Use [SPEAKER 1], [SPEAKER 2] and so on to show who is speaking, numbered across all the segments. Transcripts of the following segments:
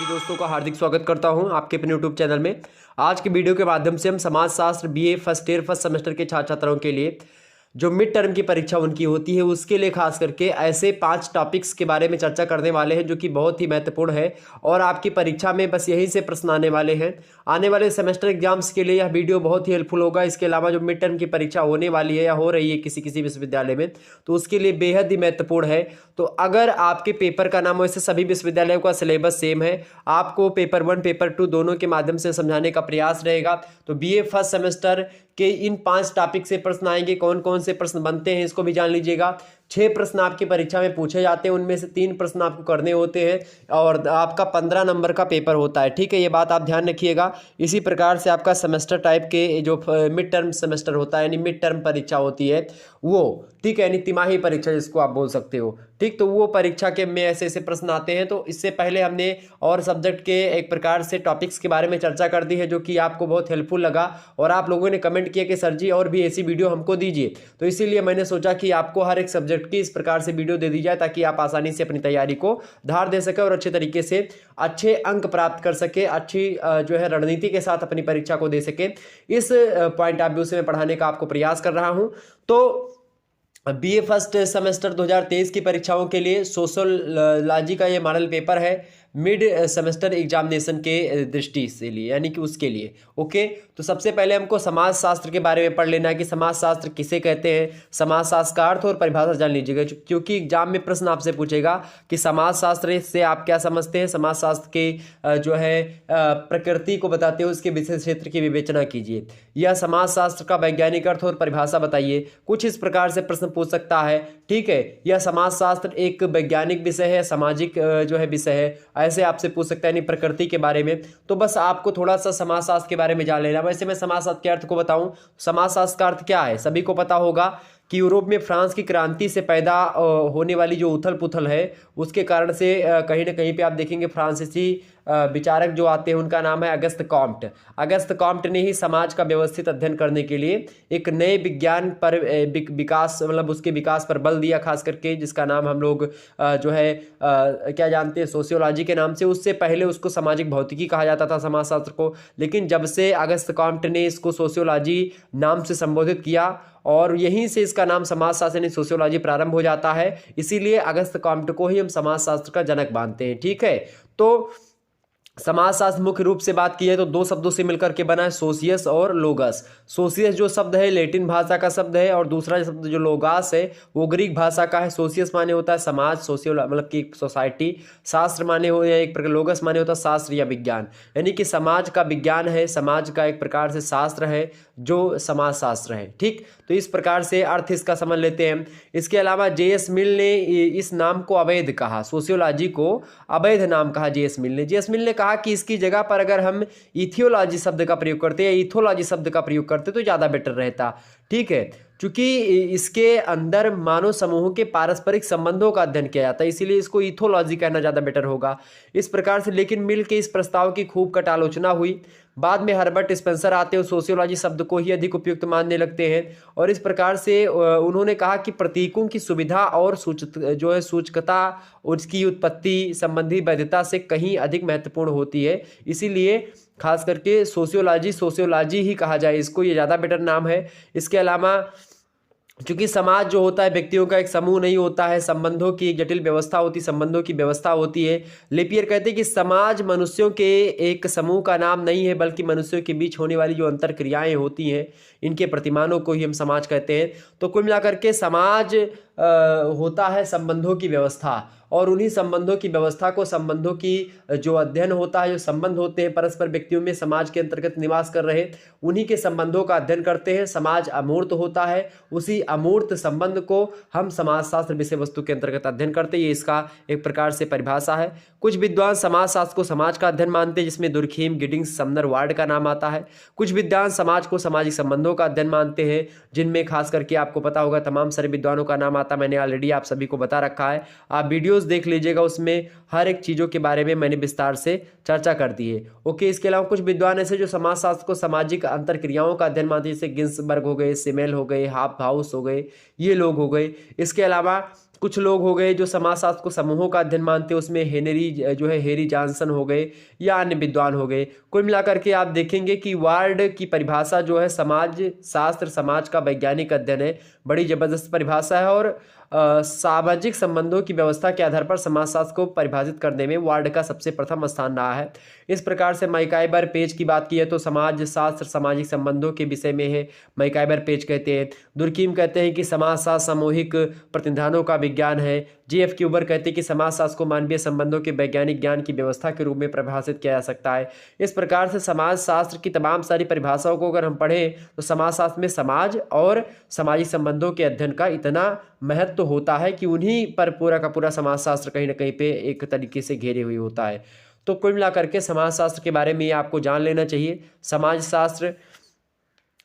[SPEAKER 1] दोस्तों का हार्दिक स्वागत करता हूं आपके अपने यूट्यूब चैनल में। आज की वीडियो के माध्यम से हम समाजशास्त्र BA first year first semester के छात्र छात्राओं के लिए जो मिड टर्म की परीक्षा उनकी होती है उसके लिए खास करके ऐसे 5 टॉपिक्स के बारे में चर्चा करने वाले हैं जो कि बहुत ही महत्वपूर्ण है और आपकी परीक्षा में बस यहीं से प्रश्न आने वाले हैं। आने वाले सेमेस्टर एग्जाम्स के लिए यह वीडियो बहुत ही हेल्पफुल होगा। इसके अलावा जो मिड टर्म की परीक्षा होने वाली है या हो रही है किसी किसी विश्वविद्यालय में तो उसके लिए बेहद ही महत्वपूर्ण है। तो अगर आपके पेपर का नाम वैसे सभी विश्वविद्यालयों का सिलेबस सेम है, आपको पेपर 1 पेपर 2 दोनों के माध्यम से समझाने का प्रयास रहेगा। तो बीए फर्स्ट सेमेस्टर के इन 5 टॉपिक से प्रश्न आएंगे। कौन कौन से प्रश्न बनते हैं इसको भी जान लीजिएगा। 6 प्रश्न आपकी परीक्षा में पूछे जाते हैं, उनमें से 3 प्रश्न आपको करने होते हैं और आपका 15 नंबर का पेपर होता है। ठीक है, ये बात आप ध्यान रखिएगा। इसी प्रकार से आपका सेमेस्टर टाइप के जो मिड टर्म सेमेस्टर होता है यानी मिड टर्म परीक्षा होती है वो, ठीक है, यानी तिमाही परीक्षा जिसको आप बोल सकते हो। ठीक, तो वो परीक्षा के में ऐसे ऐसे प्रश्न आते हैं। तो इससे पहले हमने और सब्जेक्ट के एक प्रकार से टॉपिक्स के बारे में चर्चा कर दी है जो कि आपको बहुत हेल्पफुल लगा और आप लोगों ने कमेंट किया कि सर जी और भी ऐसी वीडियो हमको दीजिए। तो इसीलिए मैंने सोचा कि आपको हर एक सब्जेक्ट की इस प्रकार से वीडियो दे दी जाए ताकि आप आसानी से अपनी तैयारी को धार दे सके और अच्छे तरीके से अच्छे अंक प्राप्त कर सके, अच्छी जो है रणनीति के साथ अपनी परीक्षा को दे सके। इस पॉइंट ऑफ व्यू से मैं पढ़ाने का आपको प्रयास कर रहा हूं। तो बीए फर्स्ट सेमेस्टर 2023 की परीक्षाओं के लिए सोशियोलॉजी का ये मॉडल पेपर है मिड सेमेस्टर एग्जामिनेशन के दृष्टि से लिए यानी कि उसके लिए। ओके, तो सबसे पहले हमको समाजशास्त्र के बारे में पढ़ लेना है कि समाजशास्त्र किसे कहते हैं, समाजशास्त्र का अर्थ और परिभाषा जान लीजिएगा क्योंकि एग्जाम में प्रश्न आपसे पूछेगा कि समाजशास्त्र से आप क्या समझते हैं। समाजशास्त्र के जो है प्रकृति को बताते हुए उसके विशेष क्षेत्र की विवेचना कीजिए। यह समाजशास्त्र का वैज्ञानिक अर्थ और परिभाषा बताइए। कुछ इस प्रकार से प्रश्न पूछ सकता है। ठीक है, यह समाजशास्त्र एक वैज्ञानिक विषय है, सामाजिक जो है विषय है, ऐसे आपसे पूछ सकता है यानी प्रकृति के बारे में। तो बस आपको थोड़ा सा समाजशास्त्र के बारे में जान लेना। वैसे मैं समाजशास्त्र के अर्थ को बताऊं, समाजशास्त्र का अर्थ क्या है सभी को पता होगा कि यूरोप में फ्रांस की क्रांति से पैदा होने वाली जो उथल पुथल है उसके कारण से कहीं ना कहीं पे आप देखेंगे फ्रांसीसी विचारक जो आते हैं उनका नाम है अगस्त कॉम्ट। अगस्त कॉम्ट ने ही समाज का व्यवस्थित अध्ययन करने के लिए एक नए विज्ञान पर विकास मतलब उसके विकास पर बल दिया, खास करके जिसका नाम हम लोग जो है क्या जानते हैं सोशियोलॉजी के नाम से। उससे पहले उसको सामाजिक भौतिकी कहा जाता था समाजशास्त्र को, लेकिन जब से अगस्त कॉम्ट ने इसको सोशियोलॉजी नाम से संबोधित किया और यहीं से इसका नाम समाजशास्त्र यानी सोशियोलॉजी प्रारंभ हो जाता है। इसीलिए अगस्त कॉम्ट को ही हम समाजशास्त्र का जनक मानते हैं। ठीक है, तो समाजशास्त्र मुख्य रूप से बात की है तो 2 शब्दों से मिलकर के बना है, सोशियस और लोगस। सोशियस जो शब्द है लैटिन भाषा का शब्द है और दूसरा शब्द जो लोगास है वो ग्रीक भाषा का है। सोशियस माने होता है समाज, सोशियो मतलब कि सोसाइटी। शास्त्र माने हो या एक प्रकार लोगस माने होता है शास्त्र या विज्ञान, यानी कि समाज का विज्ञान है, समाज का एक प्रकार से शास्त्र है जो समाजशास्त्र है। ठीक, तो इस प्रकार से अर्थ इसका समझ लेते हैं। इसके अलावा जे.एस. मिल ने इस नाम को अवैध कहा, सोशियोलॉजी को अवैध नाम कहा जे.एस. मिल ने। जे.एस. मिल ने कहा कि इसकी जगह पर अगर हम इथियोलॉजी शब्द का प्रयोग करते या इथोलॉजी शब्द का प्रयोग करते तो ज़्यादा बेटर रहता। ठीक है, क्योंकि इसके अंदर मानव समूहों के पारस्परिक संबंधों का अध्ययन किया जाता है, इसीलिए इसको इथोलॉजी कहना ज़्यादा बेटर होगा इस प्रकार से। लेकिन मिल के इस प्रस्ताव की खूब कटालोचना हुई। बाद में हर्बर्ट स्पेंसर आते हैं, सोशियोलॉजी शब्द को ही अधिक उपयुक्त मानने लगते हैं और इस प्रकार से उन्होंने कहा कि प्रतीकों की सुविधा और जो है सूचकता उसकी उत्पत्ति संबंधी वैधता से कहीं अधिक महत्वपूर्ण होती है। इसीलिए खास करके सोशियोलॉजी ही कहा जाए इसको, ये ज़्यादा बेटर नाम है। इसके अलावा क्योंकि समाज जो होता है व्यक्तियों का एक समूह नहीं होता है, संबंधों की एक जटिल व्यवस्था होती, संबंधों की व्यवस्था होती है। लेपियर कहते हैं कि समाज मनुष्यों के एक समूह का नाम नहीं है बल्कि मनुष्यों के बीच होने वाली जो अंतर क्रियाएं होती हैं इनके प्रतिमानों को ही हम समाज कहते हैं। तो कुल मिलाकर के समाज होता है संबंधों की व्यवस्था और उन्हीं संबंधों की व्यवस्था को संबंधों की जो अध्ययन होता है, जो संबंध होते हैं परस्पर व्यक्तियों में समाज के अंतर्गत निवास कर रहे उन्हीं के संबंधों का अध्ययन करते हैं। समाज अमूर्त होता है, उसी अमूर्त संबंध को हम समाजशास्त्र विषय वस्तु के अंतर्गत अध्ययन करते हैं। ये इसका एक प्रकार से परिभाषा है। कुछ विद्वान समाजशास्त्र को समाज का अध्ययन मानते हैं जिसमें दुर्खीम, गिडिंग्स, समनर, वार्ड का नाम आता है। कुछ विद्वान समाज को सामाजिक संबंधों का अध्ययन मानते हैं जिनमें खास करके आपको पता होगा तमाम सारे विद्वानों का नाम आता है, मैंने ऑलरेडी आप सभी को बता रखा है। आप वीडियोस देख लीजिएगा, उसमें हर एक चीज़ों के बारे में मैंने विस्तार से चर्चा कर दी है। ओके, इसके अलावा कुछ विद्वान ऐसे जो समाजशास्त्र को सामाजिक अंतर क्रियाओं का अध्ययन मानते हैं, जैसे गिन्सबर्ग हो गए, सिमेल हो गए, हाफ हाउस हो गए, ये लोग हो गए। इसके अलावा कुछ लोग हो गए जो समाजशास्त्र को समूहों का अध्ययन मानते हैं, उसमें हेरी जॉनसन हो गए या अन्य विद्वान हो गए। कुल मिलाकर के आप देखेंगे कि वार्ड की परिभाषा जो है समाज शास्त्र, समाज का वैज्ञानिक अध्ययन है, बड़ी जबरदस्त परिभाषा है। और सामाजिक संबंधों की व्यवस्था के आधार पर समाजशास्त्र को परिभाषित करने में वार्ड का सबसे प्रथम स्थान रहा है। इस प्रकार से मैकाइबर पेज की बात की है तो समाज शास्त्र सामाजिक संबंधों के विषय में है, मैकाइबर पेज कहते हैं। दुर्कीम कहते हैं कि समाजशास्त्र सामूहिक प्रतिनिधानों का विज्ञान है। जीएफ क्यूबर कहते हैं कि समाजशास्त्र को मानवीय संबंधों के वैज्ञानिक ज्ञान की व्यवस्था के रूप में परिभाषित किया जा सकता है। इस प्रकार से समाजशास्त्र की तमाम सारी परिभाषाओं को अगर हम पढ़ें तो समाजशास्त्र में समाज और सामाजिक संबंधों के अध्ययन का इतना महत्व होता है कि उन्हीं पर पूरा का पूरा समाजशास्त्र कहीं ना कहीं पे एक तरीके से घेरे हुए होता है। तो कुल मिलाकर के समाजशास्त्र के बारे में ये आपको जान लेना चाहिए। समाजशास्त्र,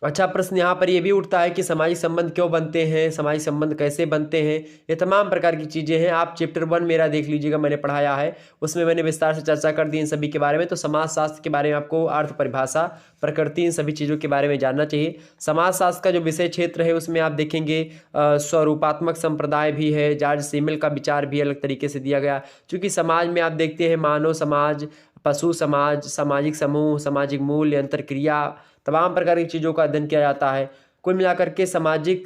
[SPEAKER 1] अच्छा प्रश्न यहाँ पर ये भी उठता है कि सामाजिक संबंध क्यों बनते हैं, सामाजिक संबंध कैसे बनते हैं, ये तमाम प्रकार की चीज़ें हैं। आप चैप्टर 1 मेरा देख लीजिएगा, मैंने पढ़ाया है, उसमें मैंने विस्तार से चर्चा कर दी इन सभी के बारे में। तो समाजशास्त्र के बारे में आपको अर्थ, परिभाषा, प्रकृति, इन सभी चीज़ों के बारे में जानना चाहिए। समाजशास्त्र का जो विषय क्षेत्र है उसमें आप देखेंगे स्वरूपात्मक संप्रदाय भी है, जॉर्ज सीमिल का विचार भी अलग तरीके से दिया गया। चूँकि समाज में आप देखते हैं मानव समाज, पशु समाज, सामाजिक समूह, सामाजिक मूल्य, अंतरक्रिया, तमाम प्रकार की चीज़ों का अध्ययन किया जाता है। कुल मिलाकर के सामाजिक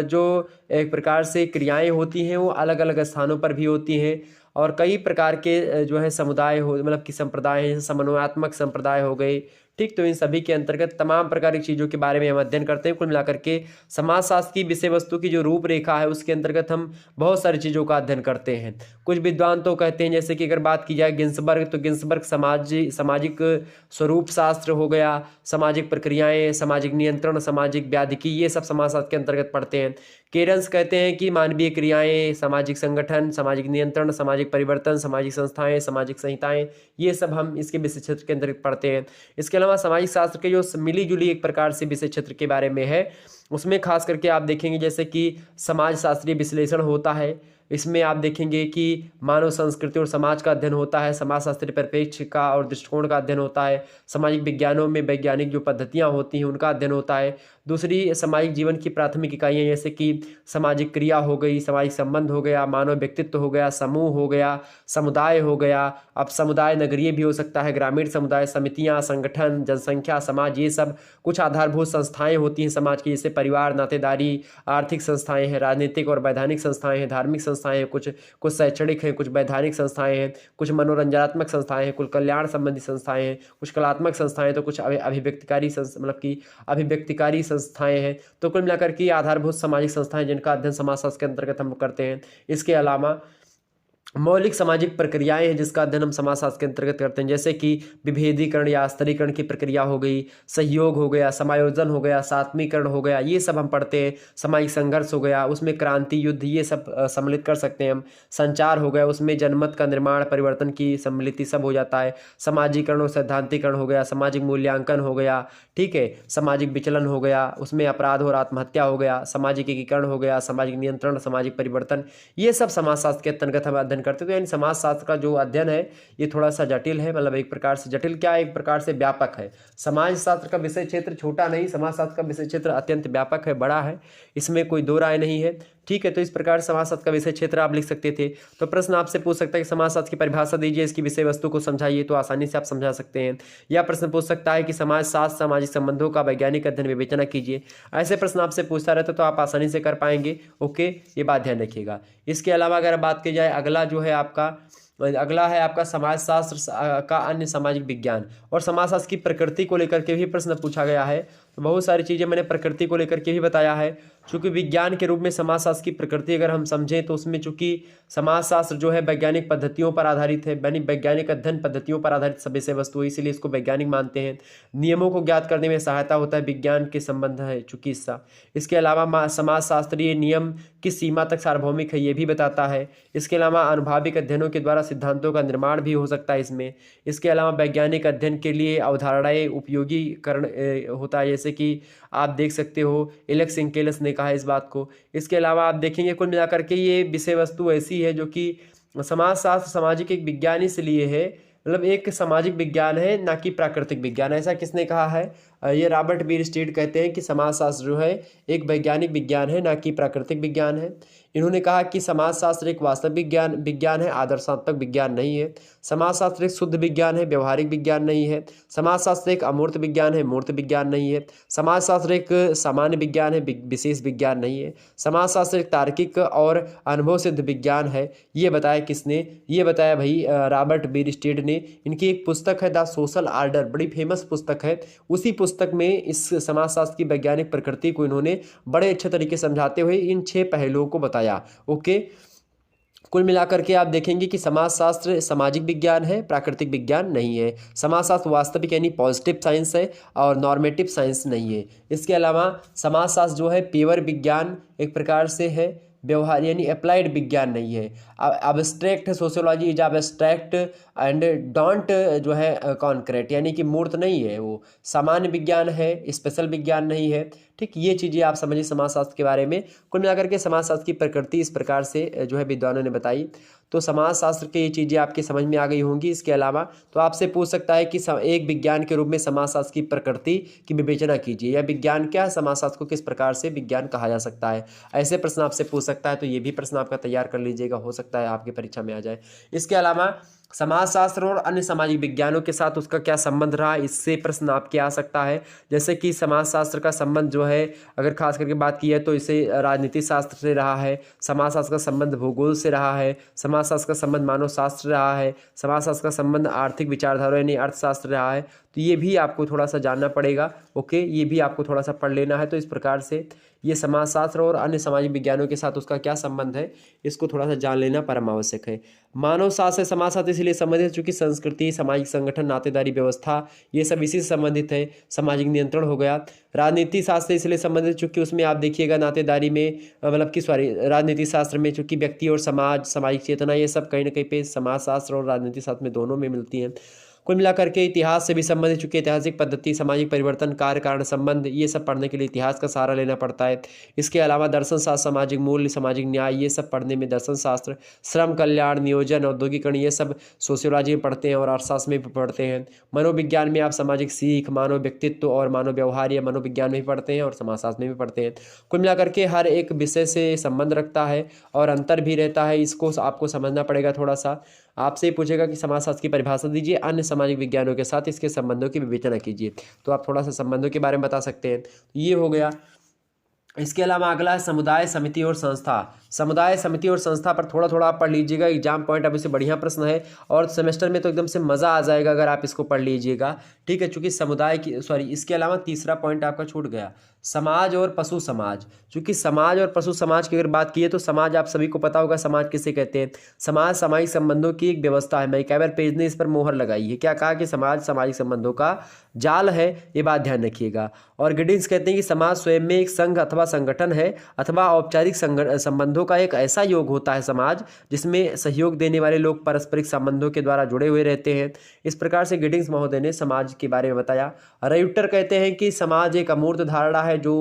[SPEAKER 1] जो एक प्रकार से क्रियाएं होती हैं वो अलग अलग स्थानों पर भी होती हैं और कई प्रकार के जो है समुदाय हो, मतलब कि संप्रदाय हैं, समन्वयात्मक संप्रदाय हो गए, ठीक। तो इन सभी के अंतर्गत तमाम प्रकार की चीज़ों के बारे में हम अध्ययन करते हैं। कुल मिलाकर के समाजशास्त्र की विषय वस्तु की जो रूपरेखा है उसके अंतर्गत हम बहुत सारी चीज़ों का अध्ययन करते हैं। कुछ विद्वान तो कहते हैं, जैसे कि अगर बात की जाए गिन्सबर्ग, तो गिन्सबर्ग सामाजिक स्वरूप शास्त्र हो गया, सामाजिक प्रक्रियाएं, सामाजिक नियंत्रण, सामाजिक व्याधिकी, ये सब समाजशास्त्र के अंतर्गत पढ़ते हैं। केरन्स कहते हैं कि मानवीय क्रियाएं, सामाजिक संगठन, सामाजिक नियंत्रण, सामाजिक परिवर्तन, सामाजिक संस्थाएं, सामाजिक संहिताएं, ये सब हम इसके विषय क्षेत्र के अंतर्गत पढ़ते हैं। इसके अलावा सामाजिक शास्त्र के जो मिली जुली एक प्रकार से विषय क्षेत्र के बारे में है उसमें खास करके आप देखेंगे जैसे कि समाज शास्त्रीय विश्लेषण होता है। इसमें आप देखेंगे कि मानव संस्कृति और समाज का अध्ययन होता है, समाजशास्त्रीय परिप्रेक्ष्य का और दृष्टिकोण का अध्ययन होता है, सामाजिक विज्ञानों में वैज्ञानिक जो पद्धतियाँ होती हैं उनका अध्ययन होता है। दूसरी सामाजिक जीवन की प्राथमिक इकाइयाँ जैसे कि सामाजिक क्रिया हो गई, सामाजिक संबंध हो गया, मानव व्यक्तित्व हो गया, समूह हो गया, समुदाय हो गया। अब समुदाय नगरीय भी हो सकता है, ग्रामीण समुदाय, समितियाँ, संगठन, जनसंख्या, समाज, ये सब कुछ आधारभूत संस्थाएं होती हैं समाज की, जैसे परिवार, नातेदारी, आर्थिक संस्थाएं हैं, राजनीतिक और वैधानिक संस्थाएं हैं, धार्मिक संस्थाएं हैं, कुछ शैक्षणिक हैं, कुछ वैधानिक संस्थाएं हैं, कुछ मनोरंजनात्मक संस्थाएं हैं, कुछ कल्याण संबंधी संस्थाएं हैं, कुछ कलात्मक संस्थाएं, तो कुछ अभिव्यक्तिकारी संस्थाएं हैं। तो कुल मिलाकर के आधारभूत सामाजिक संस्थाएं जिनका अध्ययन समाजशास्त्र के अंतर्गत हम करते हैं। इसके अलावा मौलिक सामाजिक प्रक्रियाएं हैं जिसका अध्ययन हम समाजशास्त्र के अंतर्गत करते हैं, जैसे कि विभेदीकरण या स्तरीकरण की प्रक्रिया हो गई, सहयोग हो गया, समायोजन हो गया, सात्मीकरण हो गया, ये सब हम पढ़ते हैं। सामाजिक संघर्ष हो गया, उसमें क्रांति, युद्ध, ये सब सम्मिलित कर सकते हैं हम। संचार हो गया, उसमें जनमत का निर्माण, परिवर्तन की सम्मिलित सब हो जाता है। समाजीकरण और सैद्धांतिकरण हो गया, सामाजिक मूल्यांकन हो गया, ठीक है, सामाजिक विचलन हो गया, उसमें अपराध और आत्महत्या हो गया, सामाजिक एकीकरण हो गया, सामाजिक नियंत्रण, सामाजिक परिवर्तन, ये सब समाजशास्त्र के अंतर्गत हम अध्ययन करते हैं। तो यानी समाजशास्त्र का जो अध्ययन है ये थोड़ा सा जटिल है, मतलब एक प्रकार से जटिल क्या है, एक प्रकार से व्यापक है। समाजशास्त्र का विषय क्षेत्र छोटा नहीं, समाजशास्त्र का विषय क्षेत्र अत्यंत व्यापक है, बड़ा है, इसमें कोई दो राय नहीं है, ठीक है। तो इस प्रकार समाजशास्त्र का विषय क्षेत्र आप लिख सकते थे। तो प्रश्न आपसे पूछ सकता है कि समाजशास्त्र की परिभाषा दीजिए, इसकी विषय वस्तु को समझाइए, तो आसानी से आप समझा सकते हैं। या प्रश्न पूछ सकता है कि समाजशास्त्र सामाजिक संबंधों का वैज्ञानिक अध्ययन विवेचना कीजिए। ऐसे प्रश्न आपसे पूछता रहता तो आप आसानी से कर पाएंगे। ओके, ये बात ध्यान रखिएगा। इसके अलावा अगर बात की जाए, अगला है आपका समाजशास्त्र का अन्य सामाजिक विज्ञान, और समाजशास्त्र की प्रकृति को लेकर के भी प्रश्न पूछा गया है। तो बहुत सारी चीज़ें मैंने प्रकृति को लेकर के भी बताया है। चूँकि विज्ञान के रूप में समाजशास्त्र की प्रकृति अगर हम समझें तो उसमें चूँकि समाजशास्त्र जो है वैज्ञानिक पद्धतियों पर आधारित है, यानी वैज्ञानिक अध्ययन पद्धतियों पर आधारित सब विषय वस्तु है, इसीलिए इसको वैज्ञानिक मानते हैं। नियमों को ज्ञात करने में सहायता होता है, विज्ञान के संबंध है चूँकि हिस्सा। इसके अलावा समाजशास्त्रीय नियम किस सीमा तक सार्वभौमिक है ये भी बताता है। इसके अलावा अनुभाविक अध्ययनों के द्वारा सिद्धांतों का निर्माण भी हो सकता है इसमें। इसके अलावा वैज्ञानिक अध्ययन के लिए अवधारणाएं उपयोगीकरण होता है, जैसे कि आप देख सकते हो एलेक्स इंकेलस ने कहा है इस बात को। इसके अलावा आप देखेंगे कुल मिलाकर के ये विषय वस्तु ऐसी है जो कि समाजशास्त्र सामाजिक एक विज्ञान इसलिए है, मतलब एक सामाजिक विज्ञान है ना कि प्राकृतिक विज्ञान। ऐसा किसने कहा है? ये रॉबर्ट बीरस्टीड कहते हैं कि समाजशास्त्र जो है एक वैज्ञानिक विज्ञान है ना कि प्राकृतिक विज्ञान है। इन्होंने कहा कि समाजशास्त्र एक वास्तविक विज्ञान है, आदर्शात्मक विज्ञान नहीं है। समाजशास्त्र एक शुद्ध विज्ञान है, व्यवहारिक विज्ञान नहीं है। समाजशास्त्र एक अमूर्त विज्ञान है, मूर्त विज्ञान नहीं है। समाजशास्त्र एक सामान्य विज्ञान है, विशेष विज्ञान नहीं है। समाजशास्त्र एक तार्किक और अनुभव सिद्ध विज्ञान है। ये बताया किसने? ये बताया भाई रॉबर्ट बीरस्टेड ने। इनकी एक पुस्तक है द सोशल ऑर्डर, बड़ी फेमस पुस्तक है। उसी पुस्तक में इस समाजशास्त्र की वैज्ञानिक प्रकृति को इन्होंने बड़े अच्छे तरीके से समझाते हुए इन 6 पहलुओं को बताया। ओके, कुल मिलाकर के आप देखेंगे कि समाजशास्त्र सामाजिक विज्ञान है, प्राकृतिक विज्ञान नहीं है। समाजशास्त्र वास्तविक यानी पॉजिटिव साइंस है और नॉर्मेटिव साइंस नहीं है। इसके अलावा समाजशास्त्र जो है प्योर विज्ञान एक प्रकार से है, व्यवहार यानी अप्लाइड विज्ञान नहीं है। अब्स्ट्रैक्ट है, sociology is abstract and don't जो है कॉन्क्रीट, यानी कि मूर्त नहीं है वो। सामान्य विज्ञान है, स्पेशल विज्ञान नहीं है। ठीक, ये चीज़ें आप समझिए समाजशास्त्र के बारे में। कुल मिलाकर के समाजशास्त्र की प्रकृति इस प्रकार से जो है विद्वानों ने बताई। तो समाजशास्त्र की ये चीज़ें आपकी समझ में आ गई होंगी। इसके अलावा तो आपसे पूछ सकता है कि एक विज्ञान के रूप में समाजशास्त्र की प्रकृति की विवेचना कीजिए, या विज्ञान क्या है, समाजशास्त्र को किस प्रकार से विज्ञान कहा जा सकता है। ऐसे प्रश्न आपसे पूछ सकता है, तो ये भी प्रश्न आपका तैयार कर लीजिएगा, हो सकता है आपकी परीक्षा में आ जाए। इसके अलावा समाजशास्त्र और अन्य सामाजिक विज्ञानों के साथ उसका क्या संबंध रहा, इससे प्रश्न आपके आ सकता है। जैसे कि समाजशास्त्र का संबंध जो है अगर खास करके बात की है तो इसे राजनीति शास्त्र से रहा है। समाजशास्त्र का संबंध भूगोल से रहा है। समाजशास्त्र का संबंध मानव शास्त्र रहा है। समाजशास्त्र का संबंध आर्थिक विचारधारा यानी अर्थशास्त्र रहा है। तो ये भी आपको थोड़ा सा जानना पड़ेगा। ओके, ये भी आपको थोड़ा सा पढ़ लेना है। तो इस प्रकार से ये समाजशास्त्र और अन्य सामाजिक विज्ञानों के साथ उसका क्या संबंध है, इसको थोड़ा सा जान लेना परम आवश्यक है। मानव शास्त्र समाजशास्त्र इसलिए संबंधित है चूंकि संस्कृति, सामाजिक संगठन, नातेदारी व्यवस्था ये सब इसी से संबंधित है। सामाजिक नियंत्रण हो गया। राजनीति शास्त्र इसलिए संबंधित चूंकि उसमें आप देखिएगा नातेदारी में मतलब कि राजनीति शास्त्र में चूंकि व्यक्ति और समाज, सामाजिक चेतना ये सब कहीं ना कहीं पे समाजशास्त्र और राजनीति शास्त्र में दोनों में मिलती हैं। कुल मिलाकर के इतिहास से भी संबंधित चूंकि ऐतिहासिक पद्धति, सामाजिक परिवर्तन, कार्य कारण संबंध ये सब पढ़ने के लिए इतिहास का सहारा लेना पड़ता है। इसके अलावा दर्शन शास्त्र, सामाजिक मूल्य, सामाजिक न्याय ये सब पढ़ने में दर्शन शास्त्र, श्रम कल्याण, नियोजन, औद्योगिकरण ये सब सोशियोलॉजी में पढ़ते हैं और अर्थशास्त्र में भी पढ़ते हैं। मनोविज्ञान में आप सामाजिक सीख, मानव व्यक्तित्व और मानव व्यवहार या मनोविज्ञान में भी पढ़ते हैं और समाजशास्त्र में भी पढ़ते हैं। कुल मिलाकर के हर एक विषय से संबंध रखता है और अंतर भी रहता है, इसको आपको समझना पड़ेगा थोड़ा सा। आपसे ही पूछेगा कि समाजशास्त्र की परिभाषा दीजिए, अन्य सामाजिक विज्ञानों के साथ इसके संबंधों की विवेचना कीजिए। तो आप थोड़ा सा संबंधों के बारे में बता सकते हैं। ये हो गया। इसके अलावा अगला है समुदाय, समिति और संस्था। समुदाय, समिति और संस्था पर थोड़ा थोड़ा आप पढ़ लीजिएगा। एग्जाम पॉइंट अब इससे बढ़िया प्रश्न है और सेमेस्टर में तो एकदम से मज़ा आ जाएगा अगर आप इसको पढ़ लीजिएगा। ठीक है, चूंकि समुदाय की इसके अलावा तीसरा पॉइंट आपका छूट गया, समाज और पशु समाज। चूंकि समाज और पशु समाज की अगर बात की है तो समाज आप सभी को पता होगा समाज किसे कहते हैं। समाज सामाजिक संबंधों की एक व्यवस्था है। मैकआवर पेज ने इस पर मोहर लगाई है। क्या कहा कि समाज सामाजिक संबंधों का जाल है, ये बात ध्यान रखिएगा। और गिडिंस कहते हैं कि समाज स्वयं में एक संघ अथवा संगठन है अथवा औपचारिक संबंधों का एक ऐसा योग होता है समाज जिसमें सहयोग देने वाले लोग पारस्परिक संबंधों के द्वारा जुड़े हुए रहते हैं। इस प्रकार से गिडिंस महोदय ने समाज के बारे में बताया। राइटर कहते हैं कि समाज एक अमूर्त धारणा है जो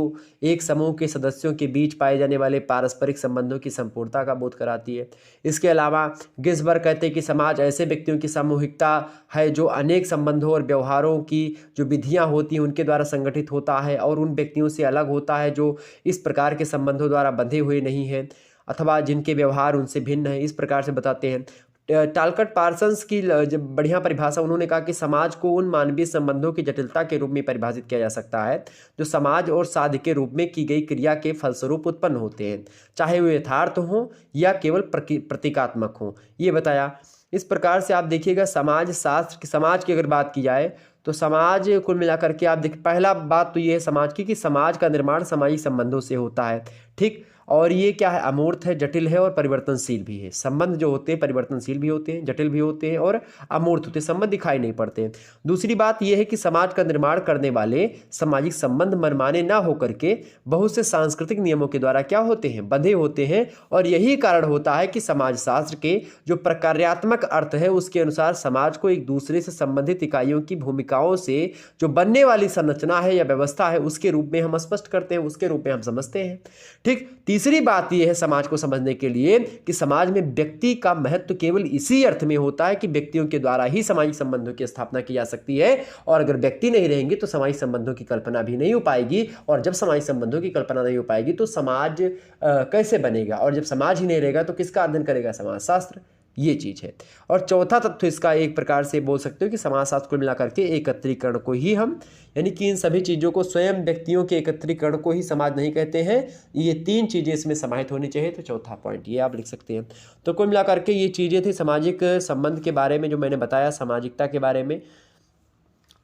[SPEAKER 1] एक समूह के सदस्यों के बीच पाए जाने वाले पारस्परिक संबंधों की संपूर्णता का बोध कराती है। इसके अलावा गिन्सबर्ग कहते हैं कि समाज ऐसे व्यक्तियों की सामूहिकता है जो अनेक संबंधों और व्यवहारों की जो विधियां होती हैं उनके द्वारा संगठित होता है और उन व्यक्तियों से अलग होता है जो इस प्रकार के संबंधों द्वारा बंधे हुए नहीं हैं अथवा जिनके व्यवहार उनसे भिन्न है। इस प्रकार से बताते हैं। टालकट पार्सन्स की बढ़िया परिभाषा उन्होंने कहा कि समाज को उन मानवीय संबंधों की जटिलता के रूप में परिभाषित किया जा सकता है जो समाज और साध्य के रूप में की गई क्रिया के फलस्वरूप उत्पन्न होते हैं, चाहे वे यथार्थ हों या केवल प्रतीकात्मक हों। ये बताया। इस प्रकार से आप देखिएगा समाज शास्त्र, समाज की अगर बात की जाए तो समाज कुल मिलाकर के आप पहला बात तो ये है समाज की कि समाज का निर्माण सामाजिक संबंधों से होता है। ठीक, और ये क्या है, अमूर्त है, जटिल है और परिवर्तनशील भी है। संबंध जो होते हैं परिवर्तनशील भी होते हैं, जटिल भी होते हैं और अमूर्त होते हैं, संबंध दिखाई नहीं पड़ते हैं। दूसरी बात यह है कि समाज का निर्माण करने वाले सामाजिक संबंध मनमाने ना होकर के बहुत से सांस्कृतिक नियमों के द्वारा क्या होते हैं, बंधे होते हैं। और यही कारण होता है कि समाजशास्त्र के जो प्रकार्यात्मक अर्थ है उसके अनुसार समाज को एक दूसरे से संबंधित इकाइयों की भूमिकाओं से जो बनने वाली संरचना है या व्यवस्था है उसके रूप में हम स्पष्ट करते हैं, उसके रूप में हम समझते हैं। ठीक, तीसरी बात यह है समाज को समझने के लिए कि समाज में व्यक्ति का महत्व केवल इसी अर्थ में होता है कि व्यक्तियों के द्वारा ही सामाजिक संबंधों की स्थापना की जा सकती है, और अगर व्यक्ति नहीं रहेंगे तो सामाजिक संबंधों की कल्पना भी नहीं हो पाएगी, और जब सामाजिक संबंधों की कल्पना नहीं हो पाएगी तो समाज कैसे बनेगा, और जब समाज ही नहीं रहेगा तो किसका अध्ययन करेगा, समाजशास्त्र। ये चीज़ है। और चौथा तत्व इसका एक प्रकार से बोल सकते हो कि समाजशास्त्र को मिलाकर के एकत्रीकरण को ही हम, यानी कि इन सभी चीज़ों को, स्वयं व्यक्तियों के एकत्रीकरण को ही समाज नहीं कहते हैं, ये तीन चीज़ें इसमें समाहित होनी चाहिए। तो चौथा पॉइंट ये आप लिख सकते हैं। तो कुल मिलाकर के ये चीज़ें थी सामाजिक संबंध के बारे में जो मैंने बताया, सामाजिकता के बारे में।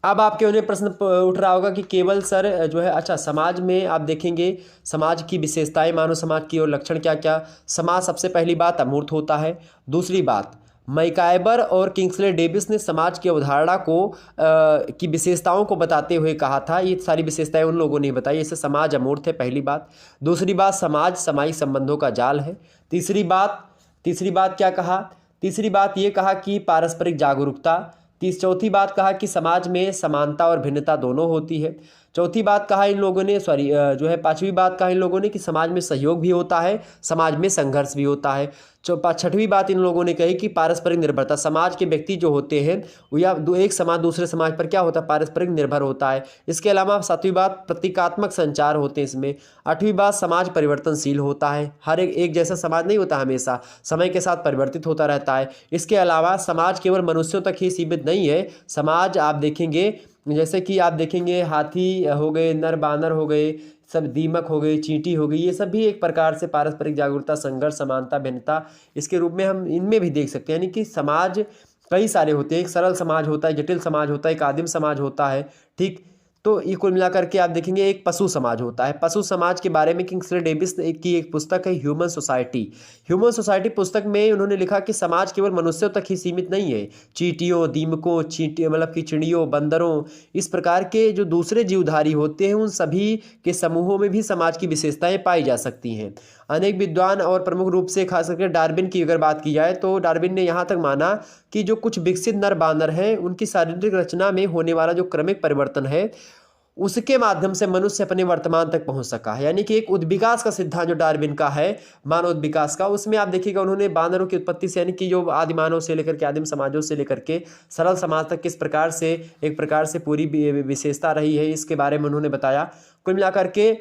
[SPEAKER 1] अब आपके उन्हें प्रश्न उठ रहा होगा कि केवल सर जो है, अच्छा समाज में आप देखेंगे समाज की विशेषताएं, मानव समाज की और लक्षण क्या क्या। समाज सबसे पहली बात अमूर्त होता है। दूसरी बात, मैकाइबर और किंग्सले डेविस ने समाज की अवधारणा को की विशेषताओं को बताते हुए कहा था, ये सारी विशेषताएं उन लोगों ने बताई, इससे समाज अमूर्त है, पहली बात। दूसरी बात, समाज सामाजिक संबंधों का जाल है। तीसरी बात क्या कहा, तीसरी बात ये कहा कि पारस्परिक जागरूकता। चौथी बात कहा कि समाज में समानता और भिन्नता दोनों होती है। चौथी बात कहा इन लोगों ने, पांचवी बात कहा इन लोगों ने कि समाज में सहयोग भी होता है, समाज में संघर्ष भी होता है। छठवीं बात इन लोगों ने कही कि पारस्परिक निर्भरता, समाज के व्यक्ति जो होते हैं वो या एक समाज दूसरे समाज पर क्या होता है, पारस्परिक निर्भर होता है। इसके अलावा सातवीं बात, प्रतीकात्मक संचार होते हैं इसमें। आठवीं बात, समाज परिवर्तनशील होता है, हर एक जैसा समाज नहीं होता, हमेशा समय के साथ परिवर्तित होता रहता है। इसके अलावा समाज केवल मनुष्यों तक ही सीमित नहीं है, समाज आप देखेंगे, जैसे कि आप देखेंगे हाथी हो गए, नर बानर हो गए, सब दीमक हो गई, चींटी हो गई, ये सब भी एक प्रकार से पारस्परिक जागरूकता, संघर्ष, समानता, भिन्नता, इसके रूप में हम इनमें भी देख सकते हैं। यानी कि समाज कई सारे होते हैं, एक सरल समाज होता है, जटिल समाज होता है, एक आदिम समाज होता है, ठीक। तो ये कुल मिलाकर के आप देखेंगे एक पशु समाज होता है। पशु समाज के बारे में किंग्सले डेविस की एक पुस्तक है ह्यूमन सोसाइटी। ह्यूमन सोसाइटी पुस्तक में उन्होंने लिखा कि समाज केवल मनुष्यों तक ही सीमित नहीं है, चींटियों, दीमकों, मतलब कि चिड़ियों, बंदरों, इस प्रकार के जो दूसरे जीवधारी होते हैं उन सभी के समूहों में भी समाज की विशेषताएं पाई जा सकती हैं। अनेक विद्वान और प्रमुख रूप से खास करके डार्विन की अगर बात की जाए तो डार्विन ने यहाँ तक माना कि जो कुछ विकसित नर बानर हैं उनकी शारीरिक रचना में होने वाला जो क्रमिक परिवर्तन है उसके माध्यम से मनुष्य अपने वर्तमान तक पहुंच सका है। यानी कि एक उद्विकास का सिद्धांत जो डार्विन का है, मानव उद्विकास का, उसमें आप देखिएगा उन्होंने बानरों की उत्पत्ति से, यानी कि जो आदि मानव से लेकर के आदिम समाजों से लेकर के सरल समाज तक किस प्रकार से एक प्रकार से पूरी विशेषता रही है, इसके बारे में उन्होंने बताया। कुल मिलाकर के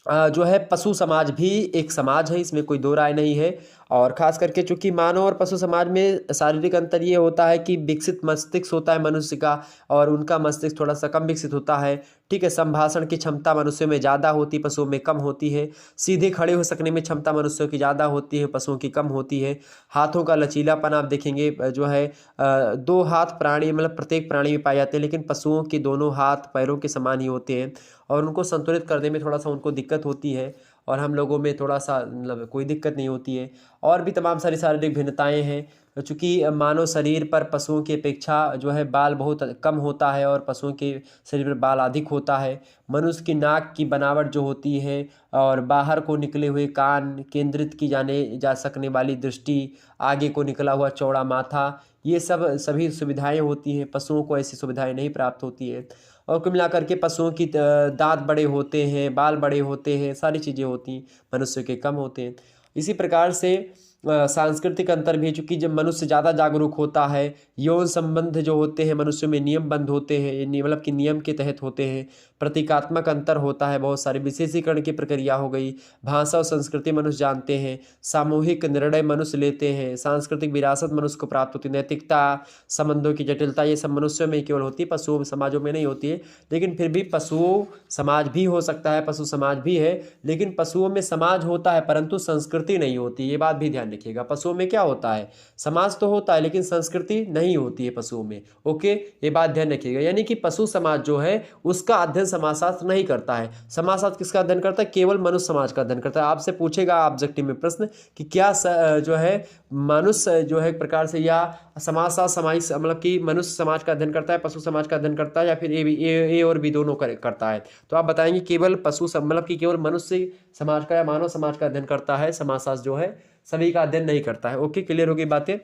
[SPEAKER 1] जो है पशु समाज भी एक समाज है, इसमें कोई दो राय नहीं है। और ख़ास करके चूंकि मानव और पशु समाज में शारीरिक अंतर ये होता है कि विकसित मस्तिष्क होता है मनुष्य का और उनका मस्तिष्क थोड़ा सा कम विकसित होता है, ठीक है। संभाषण की क्षमता मनुष्यों में ज़्यादा होती, पशुओं में कम होती है। सीधे खड़े हो सकने में क्षमता मनुष्यों की ज़्यादा होती है, पशुओं की कम होती है। हाथों का लचीलापन आप देखेंगे जो है दो हाथ प्राणी, मतलब प्रत्येक प्राणी में पाए जाते हैं, लेकिन पशुओं के दोनों हाथ पैरों के समान ही होते हैं और उनको संतुलित करने में थोड़ा सा उनको दिक्कत होती है, और हम लोगों में थोड़ा सा मतलब कोई दिक्कत नहीं होती है। और भी तमाम सारी शारीरिक भिन्नताएं हैं, चूँकि मानव शरीर पर पशुओं की अपेक्षा जो है बाल बहुत कम होता है और पशुओं के शरीर पर बाल अधिक होता है। मनुष्य की नाक की बनावट जो होती है और बाहर को निकले हुए कान, केंद्रित की जाने जा सकने वाली दृष्टि, आगे को निकला हुआ चौड़ा माथा, ये सब सभी सुविधाएं होती हैं, पशुओं को ऐसी सुविधाएं नहीं प्राप्त होती है। और कुल मिलाकर के पशुओं की दांत बड़े होते हैं, बाल बड़े होते हैं, सारी चीज़ें होती हैं, मनुष्य के कम होते हैं। इसी प्रकार से सांस्कृतिक अंतर भी है, चूँकि जब मनुष्य ज़्यादा जागरूक होता है, यौन संबंध जो होते हैं मनुष्यों में नियमबद्ध होते हैं, मतलब कि नियम के तहत होते हैं। प्रतीकात्मक अंतर होता है, बहुत सारे विशेषीकरण की प्रक्रिया हो गई। भाषा और संस्कृति मनुष्य जानते हैं, सामूहिक निर्णय मनुष्य लेते हैं, सांस्कृतिक विरासत मनुष्य को प्राप्त होती है, नैतिकता, संबंधों की जटिलता, ये सब मनुष्यों में केवल होती है, पशुओं समाजों में नहीं होती है। लेकिन फिर भी पशुओं समाज भी हो सकता है, पशु समाज भी है, लेकिन पशुओं में समाज होता है परंतु संस्कृति नहीं होती, ये बात भी ध्यान रखिएगा। पशुओं में क्या होता है, समाज तो होता है लेकिन संस्कृति नहीं होती है पशुओं में, ओके, ये बात ध्यान रखिएगा। यानी कि पशु समाज जो है उसका अध्ययन समाजशास्त्र नहीं करता है। समाजशास्त्र किसका अध्ययन करता है, केवल मनुष्य समाज का अध्ययन करता है। आपसे पूछेगा ऑब्जेक्टिव में प्रश्न कि क्या जो है मनुष्य जो है एक प्रकार से, या समाजशास्त्र समाज मतलब कि मनुष्य समाज का अध्ययन करता है, पशु समाज का अध्ययन करता है, या फिर ए और बी दोनों करता है। तो आप बताएंगे केवल पशु मतलब कि केवल मनुष्य समाज का या मानव समाज का अध्ययन करता है, समाजशास्त्र जो है सभी का अध्ययन नहीं करता है। ओके, क्लियर होगी बातें।